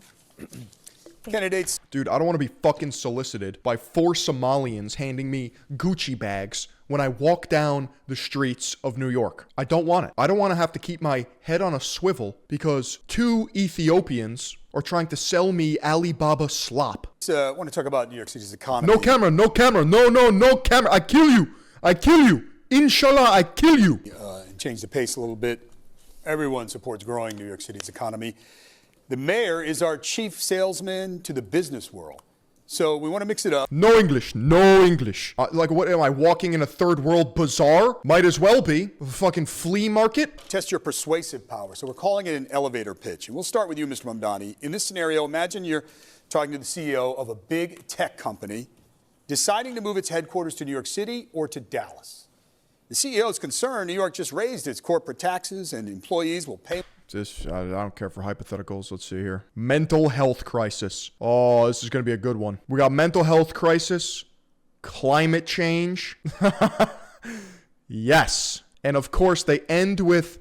Candidates. Dude, I don't want to be fucking solicited by 4 Somalians handing me Gucci bags when I walk down the streets of New York. I don't want it. I don't want to have to keep my head on a swivel because 2 Ethiopians are trying to sell me Alibaba slop. I want to talk about New York City's economy. No camera, no camera, no camera. I kill you. I kill you. Inshallah, I kill you. And change the pace a little bit. Everyone supports growing New York City's economy. The mayor is our chief salesman to the business world. So we want to mix it up. No English, no English. Like, what am I, walking in a third world bazaar? Might as well be. A fucking flea market? Test your persuasive power. So we're calling it an elevator pitch. And we'll start with you, Mr. Mamdani. In this scenario, imagine you're talking to the CEO of a big tech company deciding to move its headquarters to New York City or to Dallas. The CEO is concerned New York just raised its corporate taxes and employees will pay. I don't care for hypotheticals. Let's see here. Mental health crisis. Oh, this is going to be a good one. We got mental health crisis, climate change. Yes. And of course, they end with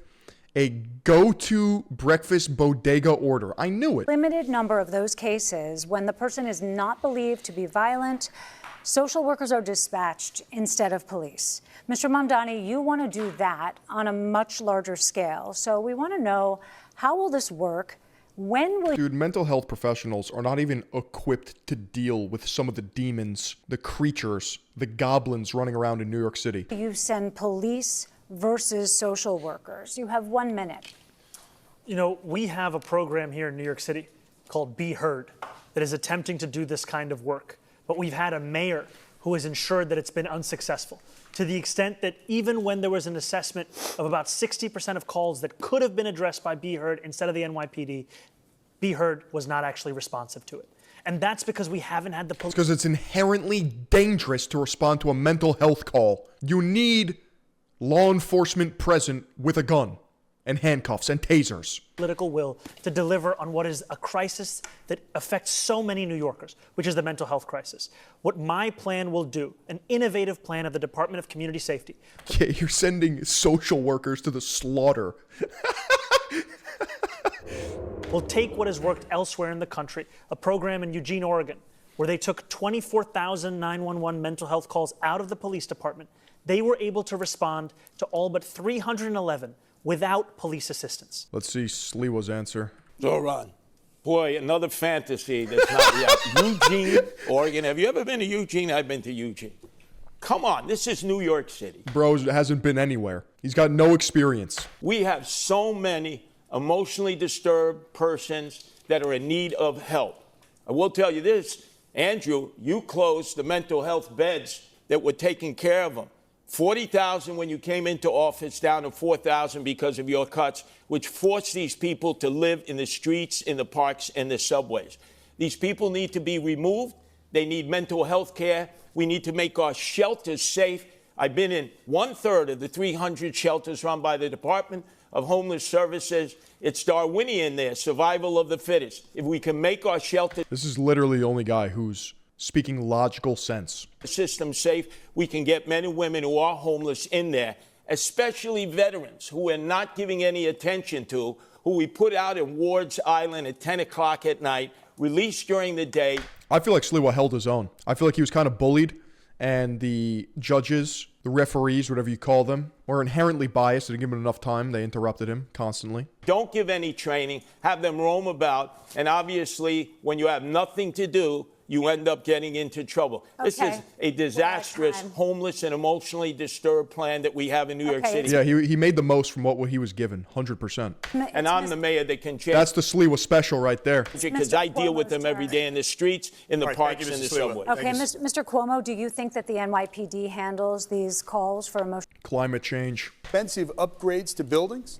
a go-to breakfast bodega order. I knew it. Limited number of those cases when the person is not believed to be violent, social workers are dispatched instead of police. Mr. Mamdani, you want to do that on a much larger scale. So we want to know, how will this work? When will... Dude, mental health professionals are not even equipped to deal with some of the demons, the creatures, the goblins running around in New York City. You send police versus social workers. You have 1 minute. You know, we have a program here in New York City called Be Heard that is attempting to do this kind of work. But we've had a mayor who has ensured that it's been unsuccessful, to the extent that even when there was an assessment of about 60% of calls that could have been addressed by Be Heard instead of the NYPD, Be Heard was not actually responsive to it. And that's because we haven't had the police. Because it's inherently dangerous to respond to a mental health call. You need law enforcement present with a gun. and handcuffs and tasers. Political will to deliver on what is a crisis that affects so many New Yorkers, which is the mental health crisis. What my plan will do, an innovative plan of the Department of Community Safety. Yeah, you're sending social workers to the slaughter. Will take what has worked elsewhere in the country, a program in Eugene, Oregon, where they took 24,000 911 mental health calls out of the police department. They were able to respond to all but 311 without police assistance. Let's see Sliwa's answer. Zoran, boy, another fantasy that's not yet. Eugene, Oregon. Have you ever been to Eugene? I've been to Eugene. Come on, this is New York City. Bro hasn't been anywhere. He's got no experience. We have so many emotionally disturbed persons that are in need of help. I will tell you this, Andrew, you closed the mental health beds that were taking care of them. 40,000 when you came into office, down to 4,000 because of your cuts, which forced these people to live in the streets, in the parks, and the subways. These people need to be removed. They need mental health care. We need to make our shelters safe. I've been in 1/3 of the 300 shelters run by the Department of Homeless Services. It's Darwinian there, survival of the fittest. If we can make our shelter This is literally the only guy who's speaking logical sense. system safe, we can get men and women who are homeless in there, especially veterans who we're not giving any attention to, who we put out in Ward's Island at 10 o'clock at night, released during the day. I feel like Sliwa held his own. I feel like he was kind of bullied, and the judges, the referees, whatever you call them, were inherently biased. They didn't give him enough time. They interrupted him constantly. Don't give any training, have them roam about, and obviously, when you have nothing to do, you end up getting into trouble. This is a disastrous, homeless, and emotionally disturbed plan that we have in New York City. Yeah, he made the most from what he was given, 100%. And I'm the mayor that can change. That's the Sliwa special right there. Because I deal with them every day in the streets, in the parks, and the subway. Okay, Mr. Cuomo, do you think that the NYPD handles these calls for emotional? Climate change. Expensive upgrades to buildings,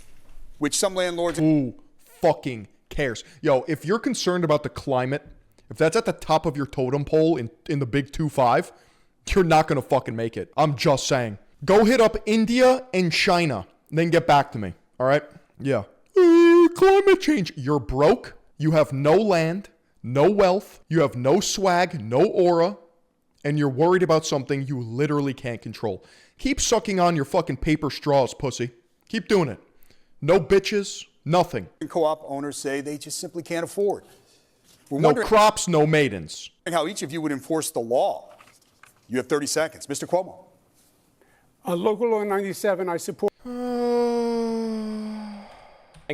which some landlords. Who fucking cares? Yo, if you're concerned about the climate, if that's at the top of your totem pole in the big 2-5, you're not going to fucking make it. I'm just saying. Go hit up India and China, then get back to me. All right? Yeah. Climate change. You're broke. You have no land, no wealth. You have no swag, no aura. And you're worried about something you literally can't control. Keep sucking on your fucking paper straws, pussy. Keep doing it. No bitches, nothing. Co-op owners say they just simply can't afford. No crops, no maidens. How each of you would enforce the law. You have 30 seconds. Mr. Cuomo. Local Law 97, I support. And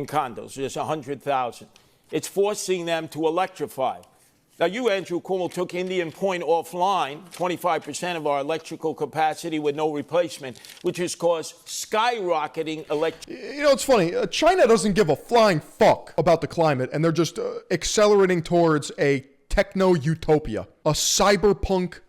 condos, there's 100,000. It's forcing them to electrify. Now, you, Andrew Cuomo, took Indian Point offline, 25% of our electrical capacity with no replacement, which has caused skyrocketing electricity. You know, it's funny. China doesn't give a flying fuck about the climate, and they're just accelerating towards a techno-utopia, a cyberpunk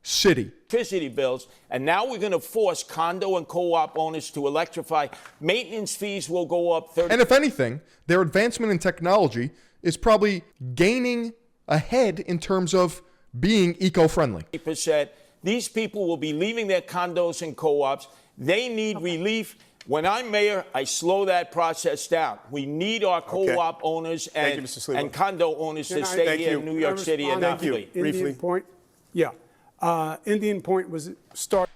city. Electricity bills, and now we're going to force condo and co-op owners to electrify. Maintenance fees will go up 30%. And if anything, their advancement in technology is probably gaining ahead in terms of being eco-friendly. These people will be leaving their condos and co-ops. They need relief. When I'm mayor, I slow that process down. We need our co-op owners and condo owners to stay here in New York City and not flee. Indian Point, yeah. Indian Point was started.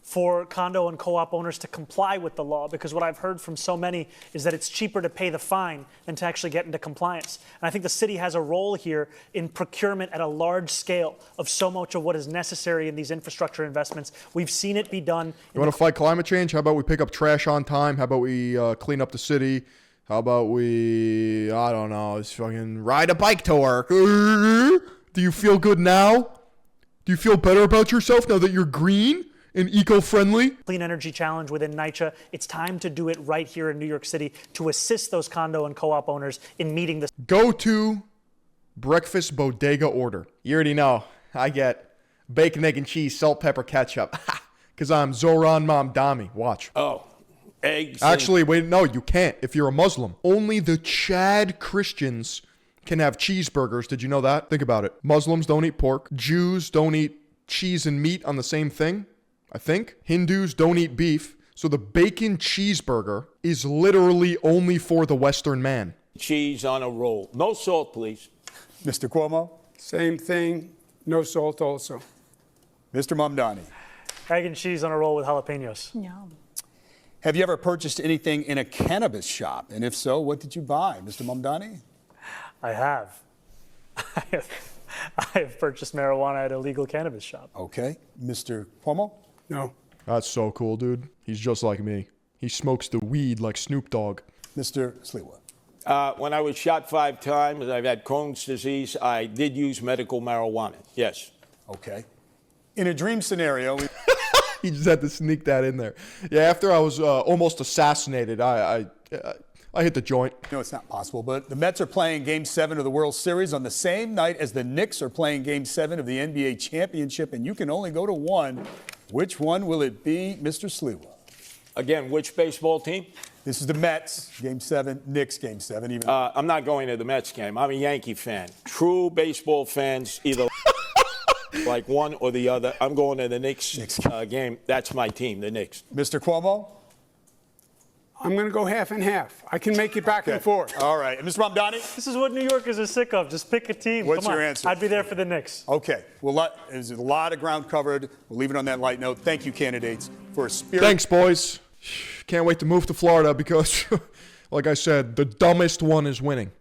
For condo and co-op owners to comply with the law, because what I've heard from so many is that it's cheaper to pay the fine than to actually get into compliance. And I think the city has a role here in procurement at a large scale of so much of what is necessary in these infrastructure investments. We've seen it be done. You want to fight climate change? How about we pick up trash on time? How about we clean up the city? How about we, I don't know, just fucking ride a bike to work? Do you feel good now? Do you feel better about yourself now that you're green and eco-friendly? Clean energy challenge within NYCHA. It's time to do it right here in New York City to assist those condo and co-op owners in meeting this. Go to breakfast bodega order. You already know. I get bacon, egg, and cheese, salt, pepper, ketchup. Because I'm Zoran Mamdani. Watch. Oh, eggs. Actually, wait, no, you can't if you're a Muslim. Only the Chad Christians can have cheeseburgers. Did you know that? Think about it. Muslims don't eat pork. Jews don't eat cheese and meat on the same thing. I think. Hindus don't eat beef. So the bacon cheeseburger is literally only for the Western man. Cheese on a roll. No salt, please. Mr. Cuomo, Same thing, no salt also. Mr. Mamdani. Egg and cheese on a roll with jalapenos. Yum. Have you ever purchased anything in a cannabis shop? And if so, what did you buy? Mr. Mamdani? I have. I have purchased marijuana at a legal cannabis shop. Okay. Mr. Cuomo? No. That's so cool, dude. He's just like me. He smokes the weed like Snoop Dogg. Mr. Sliwa? When I was shot 5 times, I've had Crohn's disease. I did use medical marijuana. Yes. Okay. In a dream scenario, He just had to sneak that in there. Yeah, after I was almost assassinated, I hit the joint. no, it's not possible, but the Mets are playing Game 7 of the World Series on the same night as the Knicks are playing Game 7 of the NBA Championship, and you can only go to one. Which one will it be, Mr. Sliwa? Again, which baseball team? This is the Mets, Game 7, Knicks, Game 7. Even I'm not going to the Mets game. I'm a Yankee fan. True baseball fans either like one or the other. I'm going to the Knicks game. That's my team, the Knicks. Mr. Cuomo? I'm going to go half and half. I can make it back and forth. All right. And Mr. Mamdani? This is what New Yorkers are sick of. Just pick a team. What's Come on. your answer? I'd be there for the Knicks. Okay. Well, there's a lot of ground covered. We'll leave it on that light note. Thank you, candidates, for a spirit. Thanks, boys. Can't wait to move to Florida because, like I said, the dumbest one is winning.